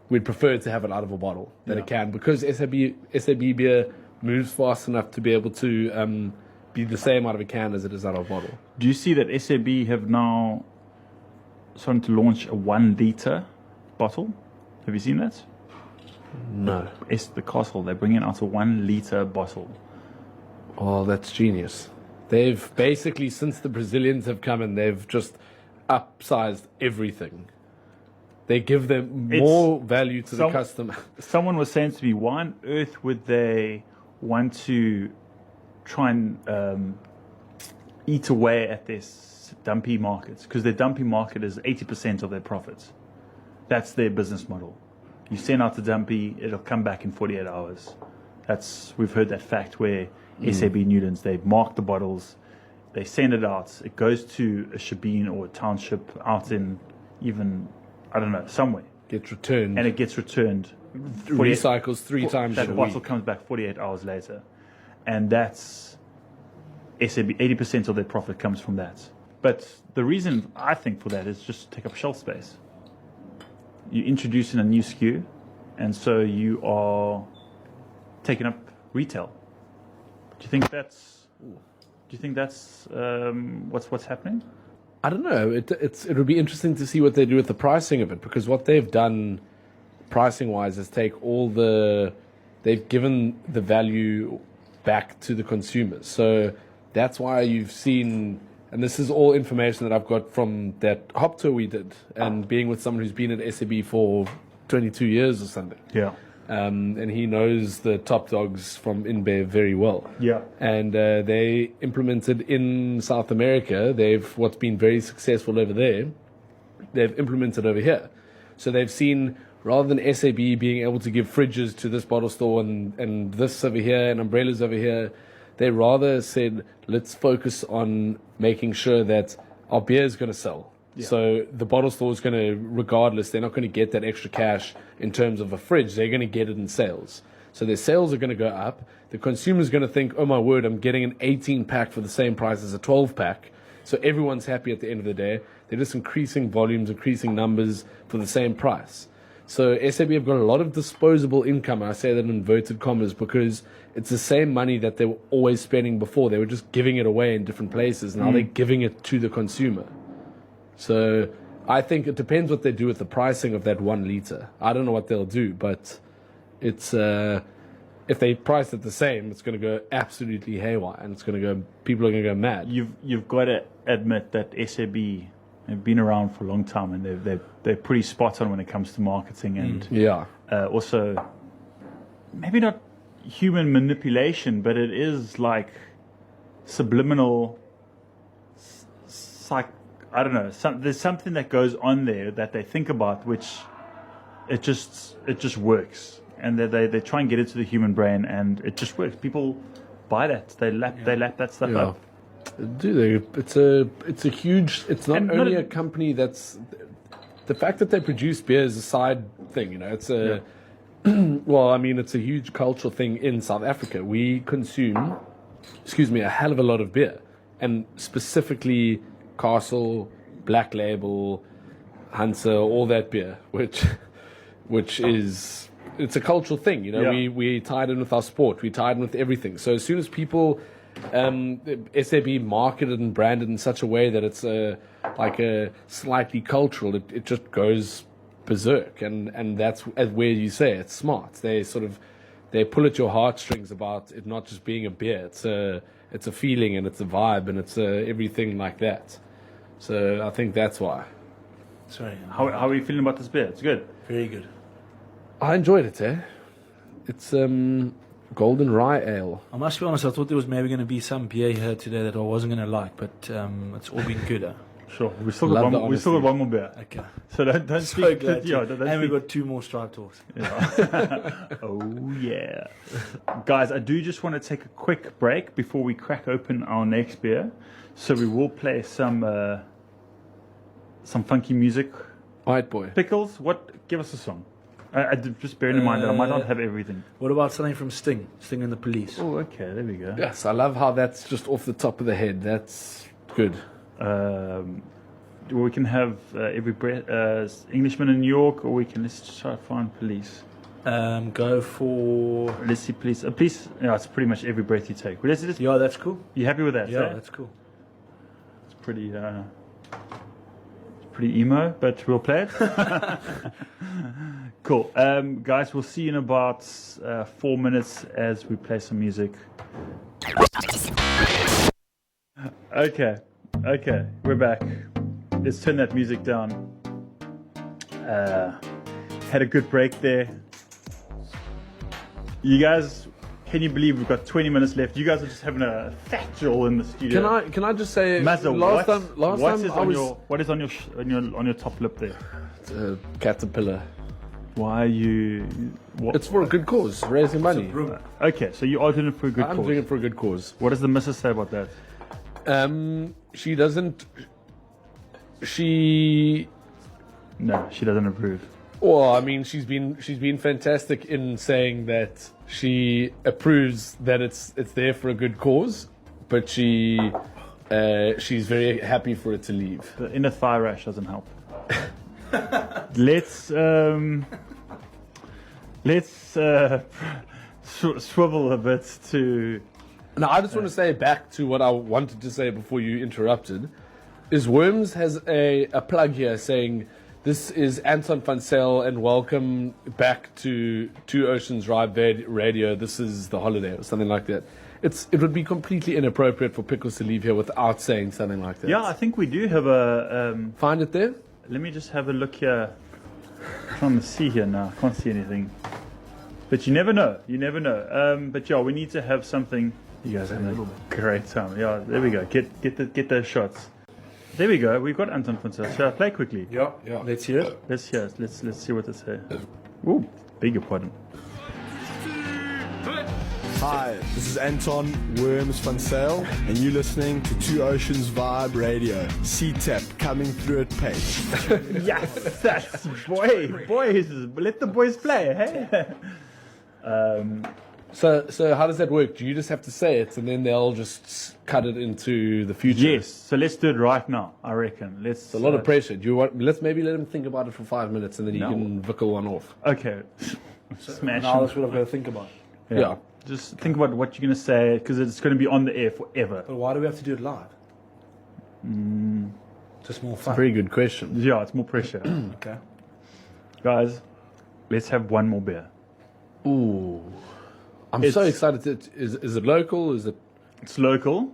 We'd prefer to have it out of a bottle than a can because SAB beer moves fast enough to be able to be the same out of a can as it is out of a bottle. Do you see that SAB have now started to launch a 1 liter bottle? Have you seen that? No. The Castle, they're bringing out a 1 liter bottle. Oh, that's genius. They've basically, since the Brazilians have come in, they've just upsized everything. They give them more value to the customer. Someone was saying to me, why on earth would they want to try and eat away at this dumpy markets? Because their dumpy market is 80% of their profits. That's their business model. You send out the dumpy, it'll come back in 48 hours. We've heard that fact where SAB Newlands, they mark the bottles, they send it out, it goes to a shebeen or a township out in even, I don't know, somewhere. Gets returned. And it gets returned. Recycles 3 times a That bottle week. comes back 48 hours later. And that's SAB, 80% of their profit comes from that. But the reason I think for that is just to take up shelf space. You're introducing a new SKU, and so you are taking up retail. Do you think that's what's happening? I don't know. It would be interesting to see what they do with the pricing of it, because what they've done pricing wise is they've given the value back to the consumers. So that's why you've seen, and this is all information that I've got from that hop tour we did, and being with someone who's been at SAB for 22 years or something. Yeah. And he knows the top dogs from InBev very well. Yeah. And they implemented in South America, what's been very successful over there, they've implemented over here. So they've seen, rather than SAB being able to give fridges to this bottle store and this over here and umbrellas over here, they rather said, let's focus on making sure that our beer is going to sell. Yeah. So the bottle store is going to, regardless, they're not going to get that extra cash in terms of a fridge. They're going to get it in sales. So their sales are going to go up. The consumer's going to think, oh my word, I'm getting an 18-pack for the same price as a 12-pack. So everyone's happy at the end of the day. They're just increasing volumes, increasing numbers for the same price. So SAB have got a lot of disposable income. I say that in inverted commas because it's the same money that they were always spending before. They were just giving it away in different places. Now they're giving it to the consumer. So I think it depends what they do with the pricing of that 1 liter. I don't know what they'll do, but it's if they price it the same, it's going to go absolutely haywire, and people are going to go mad. You've got to admit that SAB have been around for a long time, and they're pretty spot on when it comes to marketing and also maybe not human manipulation, but it is like subliminal I don't know. There's something that goes on there that they think about, which it just works, and they try and get it to the human brain, and it just works. People buy that. They lap that stuff up. Do they? It's a huge. It's not only a company that's the fact that they produce beer is a side thing. You know, it's a well, I mean, it's a huge cultural thing in South Africa. We consume, a hell of a lot of beer, and specifically Castle, Black Label, Hansa, all that beer, which is, it's a cultural thing, you know. We tied in with our sport, we tied in with everything. So as soon as people, SAB marketed and branded in such a way that it's like a slightly cultural, it just goes berserk, and that's where you say it's smart. They pull at your heartstrings about it not just being a beer. It's a feeling, and it's a vibe, and it's everything like that. So I think that's why. Sorry. How are you feeling about this beer? It's good. Very good. I enjoyed it, It's golden rye ale. I must be honest, I thought there was maybe going to be some beer here today that I wasn't going to like, but it's all been good. Sure. We still got one more beer. Okay. So don't So speak. glad to- Don't and we've speak. got 2 more Stripe Talks. Oh yeah, guys! I do just want to take a quick break before we crack open our next beer. So we will play some funky music. White boy. Pickles, give us a song. Just bearing in mind that I might not have everything. What about something from Sting? Sting and the Police. Oh, okay, there we go. Yes, I love how that's just off the top of the head. That's good. We can have every Englishman in New York, or let's just try to find Police. Go for... Let's see, Police. Police. Yeah, it's pretty much Every Breath You Take. But Yeah, that's cool. You happy with that? Yeah, that's cool. It's pretty emo, but we'll play it. Cool. Guys, we'll see you in about 4 minutes as we play some music. Okay, we're back. Let's turn that music down. Had a good break there. You guys, can you believe we've got 20 minutes left? You guys are just having a factual in the studio. Can I just say, Mazza, last time what is on your top lip there? caterpillar. Why are you? What? It's for a good cause, raising money. Okay, so you are doing it for a good I'm cause. doing it for a good cause. What does the missus say about that? She doesn't. No, she doesn't approve. Well, I mean, she's been fantastic in saying that she approves that it's there for a good cause, but she's very happy for it to leave. The inner thigh rash doesn't help. Let's swivel a bit to. Now, I just want to say back to what I wanted to say before you interrupted. Is Worms has a plug here saying, "This is Anton van Zyl and welcome back to Two Oceans Drive Radio. This is the holiday," or something like that. It would be completely inappropriate for Pickles to leave here without saying something like that. Yeah, I think we do have a. Find it there. Let me just have a look here. trying to see here now. Can't see anything. But you never know. You never know. But yeah, we need to have something. You guys are having a great time. Yeah, there we go. Get those shots. There we go. We've got Anton Funsa. Shall I play quickly? Yeah. Let's hear it. Let's hear it. Let's see what they say. Ooh, beg your pardon. Hi, this is Anton Worms van Sale, and you're listening to Two Oceans Vibe Radio. C-Tap coming through at pace. Yes, that's boys. Let the boys play, hey? So how does that work? Do you just have to say it and then they'll just cut it into the future? Yes. So let's do it right now. I reckon. It's a lot of pressure. Do you want? Let's maybe let him think about it for 5 minutes and then you can vickle one off. Okay. Smash. Now that's what I've got to think about. Yeah. Just think about what you're going to say because it's going to be on the air forever. But why do we have to do it live? Just more fun. Very good question. Yeah, it's more pressure. Okay. Guys, let's have one more beer. Ooh, I'm so excited. Is it local? Is it? It's local.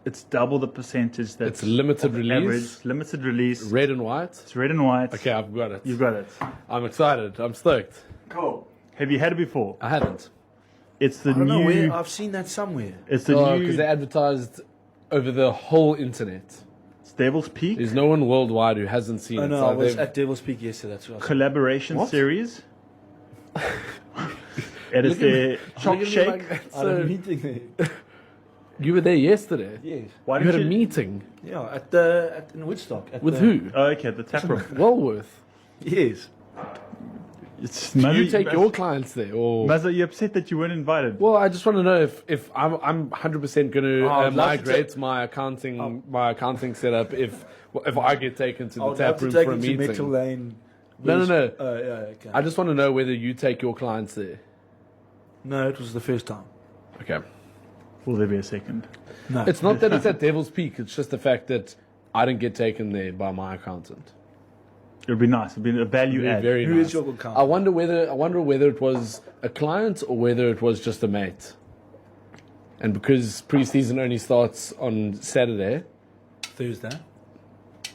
It's double the percentage. That's It's limited release. average. Limited release. Red and white. It's red and white. Okay, I've got it. You've got it. I'm excited. I'm stoked. Cool. Have you had it before? I haven't. It's the I don't know new. where. I've seen that somewhere. It's the Because new. they advertised over the whole internet. It's Devil's Peak There's no one worldwide who hasn't seen Oh it. no, So I was they've- at Devil's Peak yesterday. That's what I was collaboration series. It is Look at their me- choc look at me shake. like that. I had a So- meeting there. you were there yesterday. Yes. Why You had didn't a meeting Yeah, in Woodstock. At with the, who? Oh, okay, the tap room. Walworth. Yes. It's Do you take your clients there, or? Mazza, you upset that you weren't invited? Well, I just want to know if I'm 100% going to I'd love to migrate my accounting setup if I get taken to I the would tap love to room take for a him to meeting. Metal Lane. No. Oh, yeah, okay. I just want to know whether you take your clients there. No, it was the first time. Okay. Will there be a second? No. It's not that it's at Devil's Peak. It's just the fact that I didn't get taken there by my accountant. It would be nice. It would be a value Very, add. very Who nice. is your account? I wonder whether it was a client or whether it was just a mate. And because preseason only starts on Saturday, Thursday.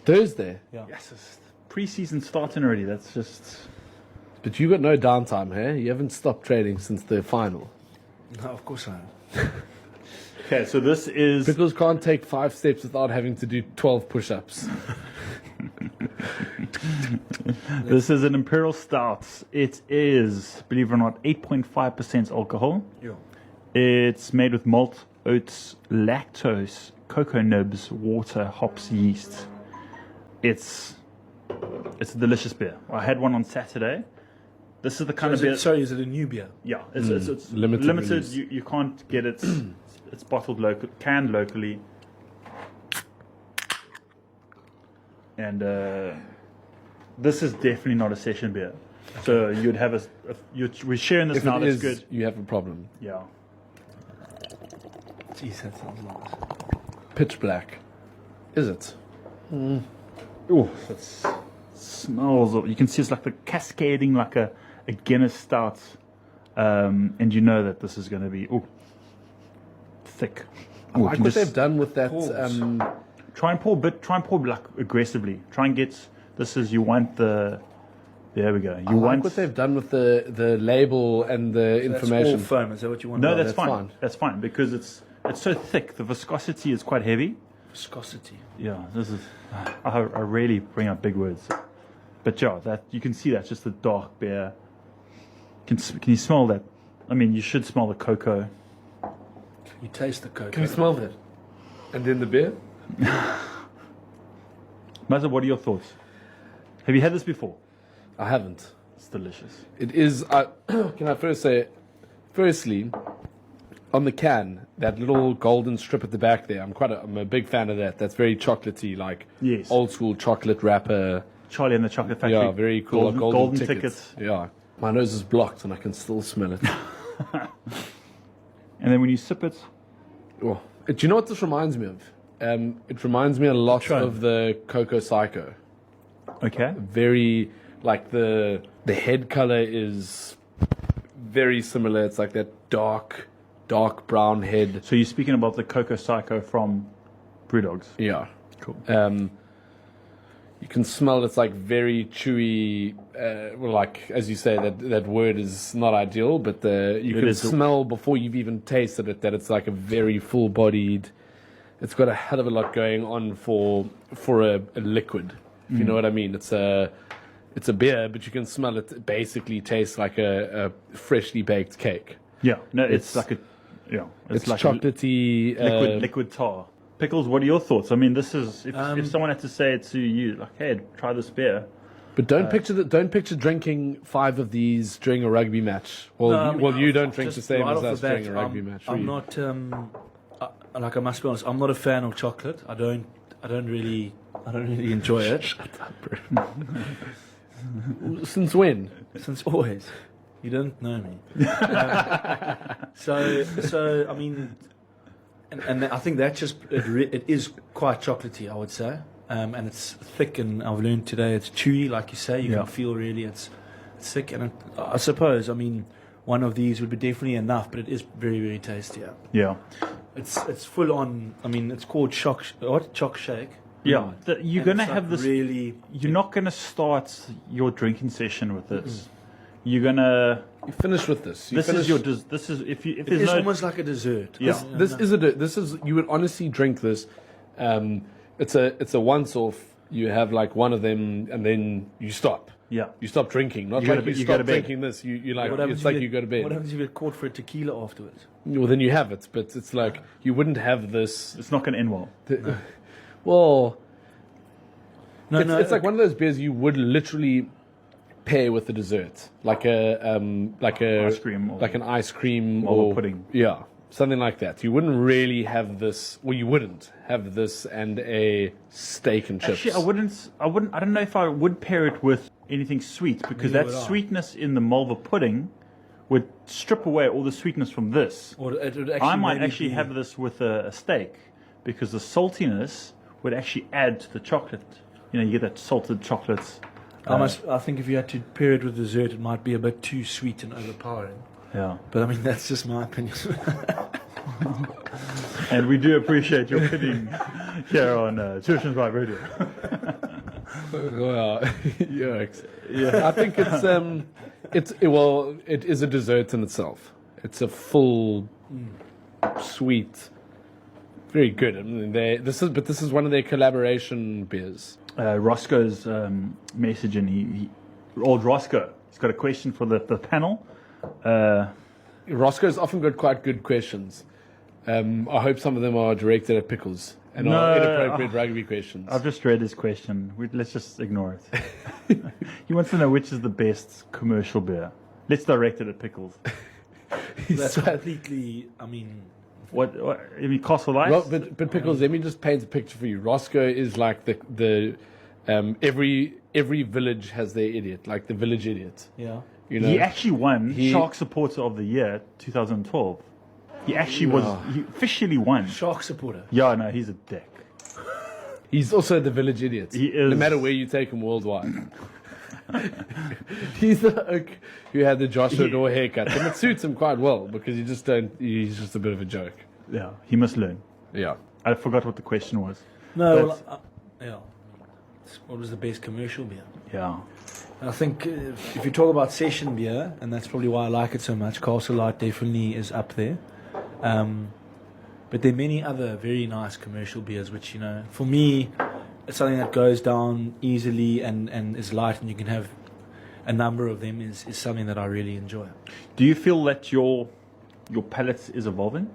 Thursday. Yeah. Yes, it's pre-season starting already. That's just. But you got no downtime, hey? You haven't stopped trading since the final. No, of course I am. Okay, so this is. Pickles can't take 5 steps without having to do 12 push-ups. This is an Imperial Stout. It is, believe it or not, 8.5% alcohol. Yeah. It's made with malt, oats, lactose, cocoa nibs, water, hops, yeast. It's a delicious beer. I had one on Saturday. This is the kind of beer. Is it a new beer? Yeah, it's Limited limited. release. You can't get it. It's bottled canned locally. And this is definitely not a session beer. So you'd have we're sharing this If now. it That's is, good. you have a problem. Yeah. Jeez, that sounds nice. Pitch black. Is it? Oh, that smells. You can see it's like the cascading, like a Guinness stout, and you know that this is going to be thick. I Ooh, you like can what just they've done with that. Pause. try and pour like aggressively. Try and get. This is you want the. There we go. You I want like what they've done with the label and the That's information. all foam. Is that what you want? No, Oh, that's that's fine. fine. That's fine because it's so thick. The viscosity is quite heavy. viscosity. Yeah, this is. I really bring up big words, but yeah, that you can see that's just a dark beer. Can you smell that? I mean, you should smell the cocoa. You taste the cocoa. Can you smell that? And then the beer? Mazza, what are your thoughts? Have you had this before? I haven't. It's delicious. It is. Can I first say, firstly, on the can, that little golden strip at the back there, I'm a big fan of that. That's very chocolatey, like Yes. old school chocolate wrapper. Charlie and the Chocolate Factory. Yeah, very cool. Golden tickets. Yeah. My nose is blocked and I can still smell it. And then when you sip it, Oh. Do you know what this reminds me of? It reminds me a lot Try. of the Coco Psycho. okay. Very, like the head color is very similar. It's like that dark brown head. So you're speaking about the Coco Psycho from Brewdogs. Yeah. Cool. You can smell it's like very chewy. Well, like as you say, that word is not ideal, but you It can is. smell before you've even tasted it that it's like a very full-bodied. It's got a hell of a lot going on for a liquid. If you know what I mean. It's a beer, but you can smell it. It basically tastes like a freshly baked cake. Yeah, no, it's It's- like a, yeah, It's like chocolatey. liquid tar. Pickles, what are your thoughts? I mean, this is if someone had to say it to you, like, hey, try this beer. But don't picture drinking 5 of these during a rugby match. Well, No, I mean, you don't drink the just same right as off the us bat, during a rugby match. I'm we- not. Like I must be honest, I'm not a fan of chocolate. I don't really enjoy it. Since when? Since always. You don't know me. So I mean, and I think that just it is quite chocolatey, I would say, and it's thick. And I've learned today it's chewy, like you say. You Yeah. can feel really it's thick, and I suppose I mean one of these would be definitely enough, but it is very very tasty. Yeah. Yeah, It's full on. I mean, it's called choc shake. yeah. You're And gonna it's have like this. really. You're not gonna start your drinking session with this. You're gonna. You finish with this. You This finish, is your. This is if you if It's there's no. almost like a dessert. Yeah. This is you would honestly drink this. It's a once off. You have like one of them and then you stop. Yeah. You stop drinking. Not You go like to- you you go stop to bed. drinking this. You like What happens it's if like you you go to bed. What happens if you get caught for a tequila afterwards? Well, then you have it, but it's like you wouldn't have this. It's not gonna end well. Well, No, it's like one of those beers you would literally pair with a dessert, like a Ice cream or- like an ice cream Malva or pudding. Yeah, something like that. You wouldn't really have this. Well, you wouldn't have this and a steak and chips. Actually, I don't know if I would pair it with anything sweet because Neither that would I. sweetness in the Malva pudding would strip away all the sweetness from this. Or it would actually I might maybe actually be- have this with a steak because the saltiness would actually add to the chocolate. You know, you get that salted chocolate. I think if you had to pair it with dessert, it might be a bit too sweet and overpowering. Yeah. But I mean, that's just my opinion. And we do appreciate your opinion here on Children's Vibe Radio. Well, yikes. Yeah, I think it is a dessert in itself. It's a full, sweet, very good. I mean, this is one of their collaboration beers. Roscoe's message, and old Roscoe, he's got a question for the panel. Roscoe's often got quite good questions. I hope some of them are directed at pickles and No, are inappropriate rugby questions. I've just read his question. Let's just ignore it. He wants to know which is the best commercial beer. Let's direct it at pickles. That's completely. I mean, What I mean, Castle Ice? But pickles. Let me just paint a picture for you. Roscoe is like the every village has their idiot, like the village idiot. yeah. You know, He actually won He- Shark Supporter of the Year 2012. He actually he officially won. Shark supporter. Yeah, no, he's a dick. he's also the village idiot. He is. No matter where you take him worldwide. He's the oak who had the Joshua Dore haircut, and it suits him quite well because you just don't. He's just a bit of a joke. Yeah, he must learn. Yeah. I forgot what the question was. No, But- well, yeah. What was the best commercial beer? Yeah. I think if you talk about session beer, and that's probably why I like it so much, Castle Light definitely is up there. But there are many other very nice commercial beers, which, you know, for me, it's something that goes down easily and is light, and you can have a number of them is something that I really enjoy. Do you feel that your palate is evolving?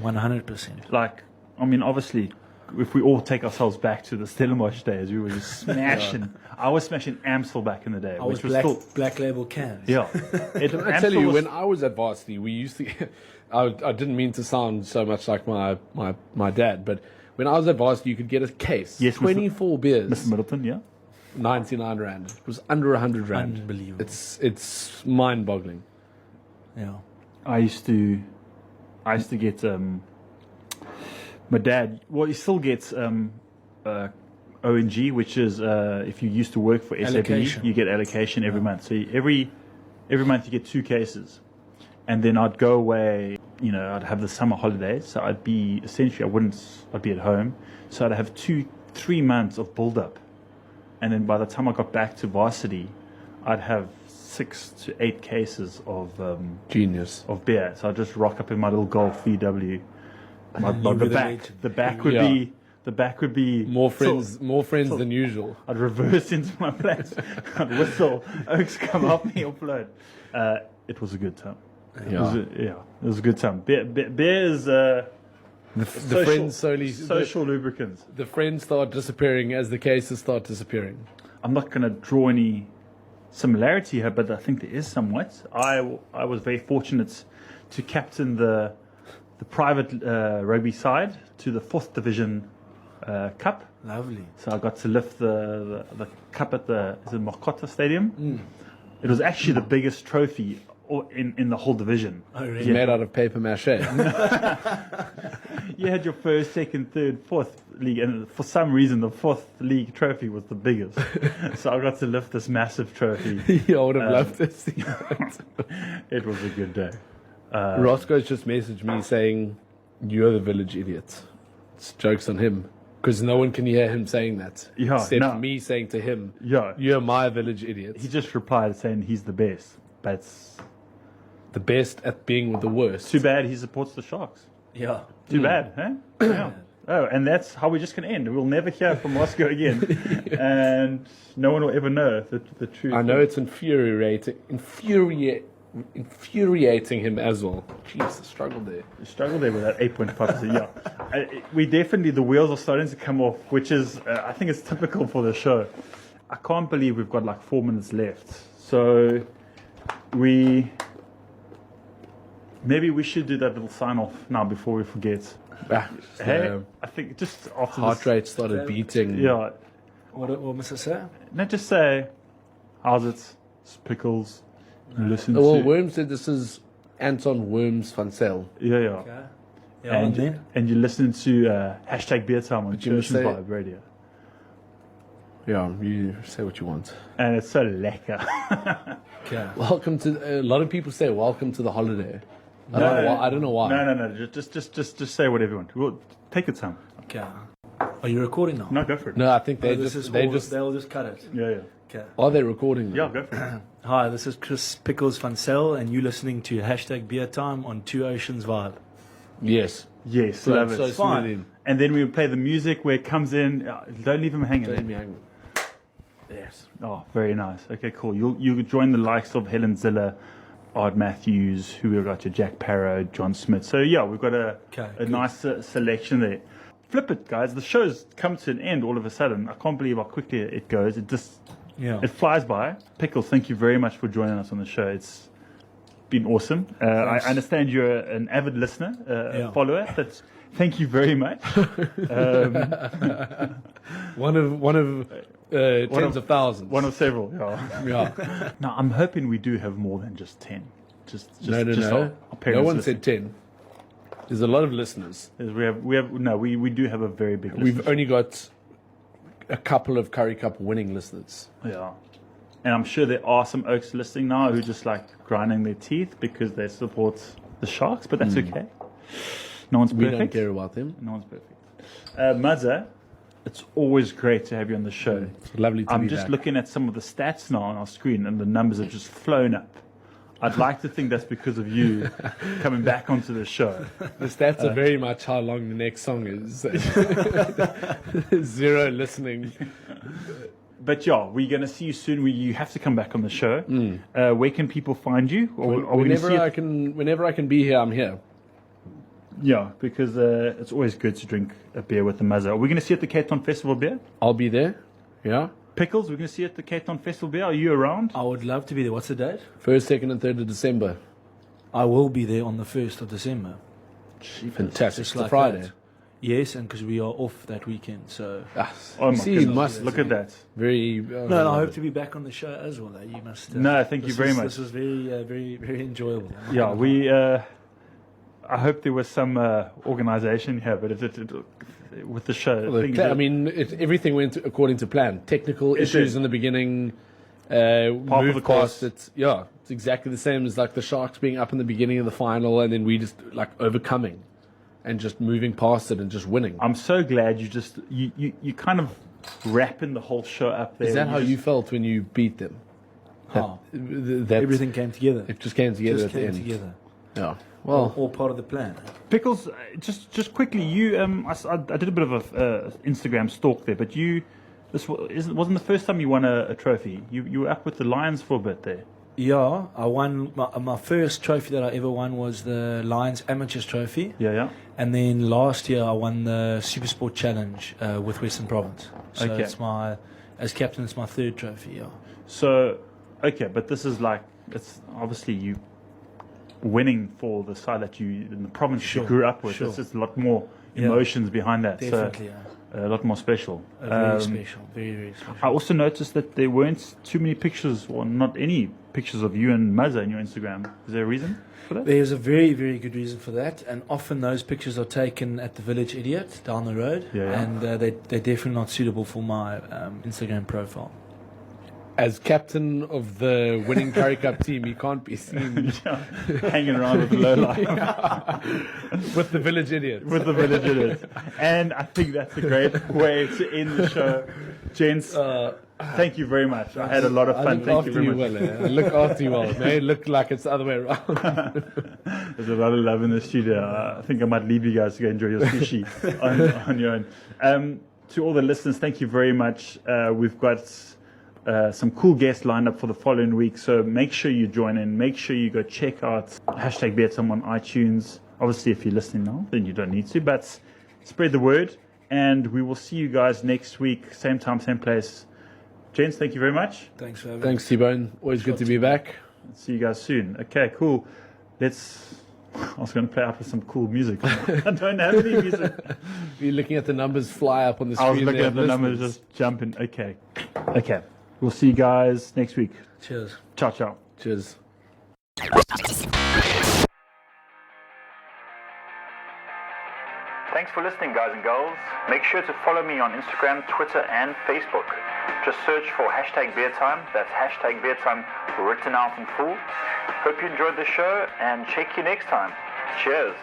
100%. Like, I mean, obviously, if we all take ourselves back to the Stellenbosch days, we were just smashing. I was smashing Amstel back in the day, I was which was still. black label cans. Yeah. I tell you, when I was at varsity, we used to. I didn't mean to sound so much like my dad, but when I was at varsity, you could get a case, Yes, Mr. 24 beers, Mr. Middleton, yeah. 99 rand. It was under 100 rand. Unbelievable. It's mind-boggling. Yeah. I used to get my dad. Well, he still gets ONG, which is if you used to work for SAP, Allocation. you get allocation every month. So every month you get 2 cases, and then I'd go away. You know, I'd have the summer holidays, so I'd be I'd be at home, so I'd have 2-3 months of build up, and then by the time I got back to varsity, I'd have 6 to 8 cases Genius. of beer. So I'd just rock up in my little Golf VW. The back would Yeah. be More friends than usual. I'd reverse into my flat. I'd whistle. Oaks come up me offload. It was a good time. It was a good time. Beer is The friends social lubricants. the friends start disappearing as the cases start disappearing. I'm not going to draw any similarity here, but I think there is somewhat. I was very fortunate to captain the private rugby side to the 4th Division Cup. Lovely. So I got to lift the cup at the Mokota Stadium. It was actually the biggest trophy in the whole division. Oh, It's really? made out of paper mache. You had your first, second, third, fourth league, and for some reason the 4th league trophy was the biggest. So I got to lift this massive trophy. I would have loved to see that. It was a good day. Roscoe's just messaged me saying, "You're the village idiot." It's jokes on him because no one can hear him saying that Yeah, except no. me saying to him, Yeah, "You're my village idiot." he just replied saying he's the best. But it's The best at being with the worst. too bad he supports the Sharks. Yeah. Too bad, huh? Yeah. Oh, and that's how we're just going to end. We'll never hear from Moscow again. And no one will ever know the truth. I know it's infuriating him as well. Jeez, the struggle there. You struggle there with that 8.5%. Yeah. We definitely, the wheels are starting to come off, which is, I think it's typical for the show. I can't believe we've got like 4 minutes left. So maybe we should do that little sign off now before we forget. Hey, I think just after heart this, rate started beating. yeah. What must I say? No, just say, how's it? It's Pickles. You listen Well, to. Worm said this is Anton Worms van Zyl. Yeah, yeah. Okay. Yeah, and then? And you listen to hashtag Beer Time on you must Oceans say- Vibe Radio. Yeah, you say what you want. And it's so lekker. Okay. Welcome to. A lot of people say welcome to the holiday. I don't know why. No. Just say whatever you want. Well, take your time. Okay. Are you recording now? No, go for it. No, I think Oh, they'll just cut it. Yeah. Okay. Are they recording? Yeah, now? go for it. Hi, this is Chris Pickles van Zyl, and you're listening to hashtag Beer Time on Two Oceans Vibe. Yes. Yes, So- love it. so It's fine. smooth in. And then we play the music where it comes in. Don't leave him hanging. Don't me hang. Yes. Oh, very nice. Okay, cool. You'll join the likes of Helen Ziller, Ard Matthews, who we've got your Jack Parrow, John Smith. So yeah, we've got a good. nice selection there. Flip it, guys. The show's come to an end all of a sudden. I can't believe how quickly it goes. It flies by. Pickles, thank you very much for joining us on the show. It's been awesome. I understand you're an avid listener, follower. Thank you very much. One of tens of thousands. One of several. Yeah. Yeah. Now I'm hoping we do have more than just 10. Just No. our No parents one listening. said 10. There's a lot of listeners. We do have a very big list. We've only got a couple of Curry Cup winning listeners. Yeah. And I'm sure there are some Oaks listening now who just like grinding their teeth because they support the Sharks, but that's okay. No one's We perfect. don't care about them. No one's perfect. Mazza, it's always great to have you on the show. It's lovely to I'm be just back. looking at some of the stats now on our screen, and the numbers have just flown up. I'd like to think that's because of you coming back onto the show. The stats are very much how long the next song is. 0 listening. But yeah, we're going to see you soon. You have to come back on the show. Where can people find you? Or are we going to see Whenever I can be here, I'm here. Yeah, because it's always good to drink a beer with the Mazza. Are we going to see you at the Cape Town Festival Beer? I'll be there. Yeah. Pickles, we're going to see you at the Cape Town Festival Beer. Are you around? I would love to be there. What's the date? 1st, 2nd, and 3rd of December. I will be there on the 1st of December. Fantastic. Just It's a like Friday. that. Yes, and because we are off that weekend, so... Ah, Oh my see, goodness. must Look at that. very. No, I hope to be back on the show as well. You must... No, thank you very much. This was very, very enjoyable. Yeah, we. I hope there was some organisation here, but with the show, things I mean, everything went according to plan. Technical issues did. in the beginning. of Moved the past course. it. Yeah, it's exactly the same as like the Sharks being up in the beginning of the final, and then we just like overcoming. and just moving past it and just winning. I'm so glad you kind of wrapping the whole show up there. Is that how you felt when you beat them? Oh, That everything came together. it just came together Just at the came end. together. Yeah. Well, All part of the plan. Pickles, just quickly, you I did a bit of a Instagram stalk there, but wasn't the first time you won a trophy. You were up with the Lions for a bit there. Yeah, I won my first trophy that I ever won was the Lions Amateurs Trophy, Yeah. and then last year I won the Supersport Challenge with Western Province. So Okay. as captain, it's my third trophy. Yeah. So, okay, but this is like, it's obviously you winning for the side that you, in the province you Sure, grew up with. sure. It's just a lot more Yeah. emotions behind that. Definitely, So, a lot more special. very special, very, very special. I also noticed that there weren't too many pictures, or not any pictures of you and Mazza in your Instagram. Is there a reason for that? There's a very, very good reason for that, and often those pictures are taken at the Village Idiot down the road, Yeah. and they're definitely not suitable for my Instagram profile. as captain of the winning Curry Cup team, he can't be seen Hanging around with the low life. with the village idiots. With the village idiots. And I think that's a great way to end the show. Gents, thank you very much. I had a lot of I fun. look Thank you after very you much. well. I look after you well. It may look like it's the other way around. There's a lot of love in the studio. I think I might leave you guys to go enjoy your sushi on your own. To all the listeners, thank you very much. We've got some cool guests lined up for the following week, so make sure you join in. Make sure you go check out hashtag BearTime on iTunes. Obviously, if you're listening now, then you don't need to, but spread the word, and we will see you guys next week, same time, same place. Gents, thank you very much. Thanks for having me. Thanks, T-Bone. Always good to be back. See you guys soon. Okay, cool. I was going to play out with some cool music. I don't have any music. You're looking at the numbers fly up on the screen. I was looking there, at the numbers listeners. just jumping. Okay. We'll see you guys next week. Cheers. Ciao, ciao. Cheers. Thanks for listening, guys and girls. Make sure to follow me on Instagram, Twitter, and Facebook. Just search for hashtag BearTime. That's hashtag BearTime written out in full. Hope you enjoyed the show, and check you next time. Cheers.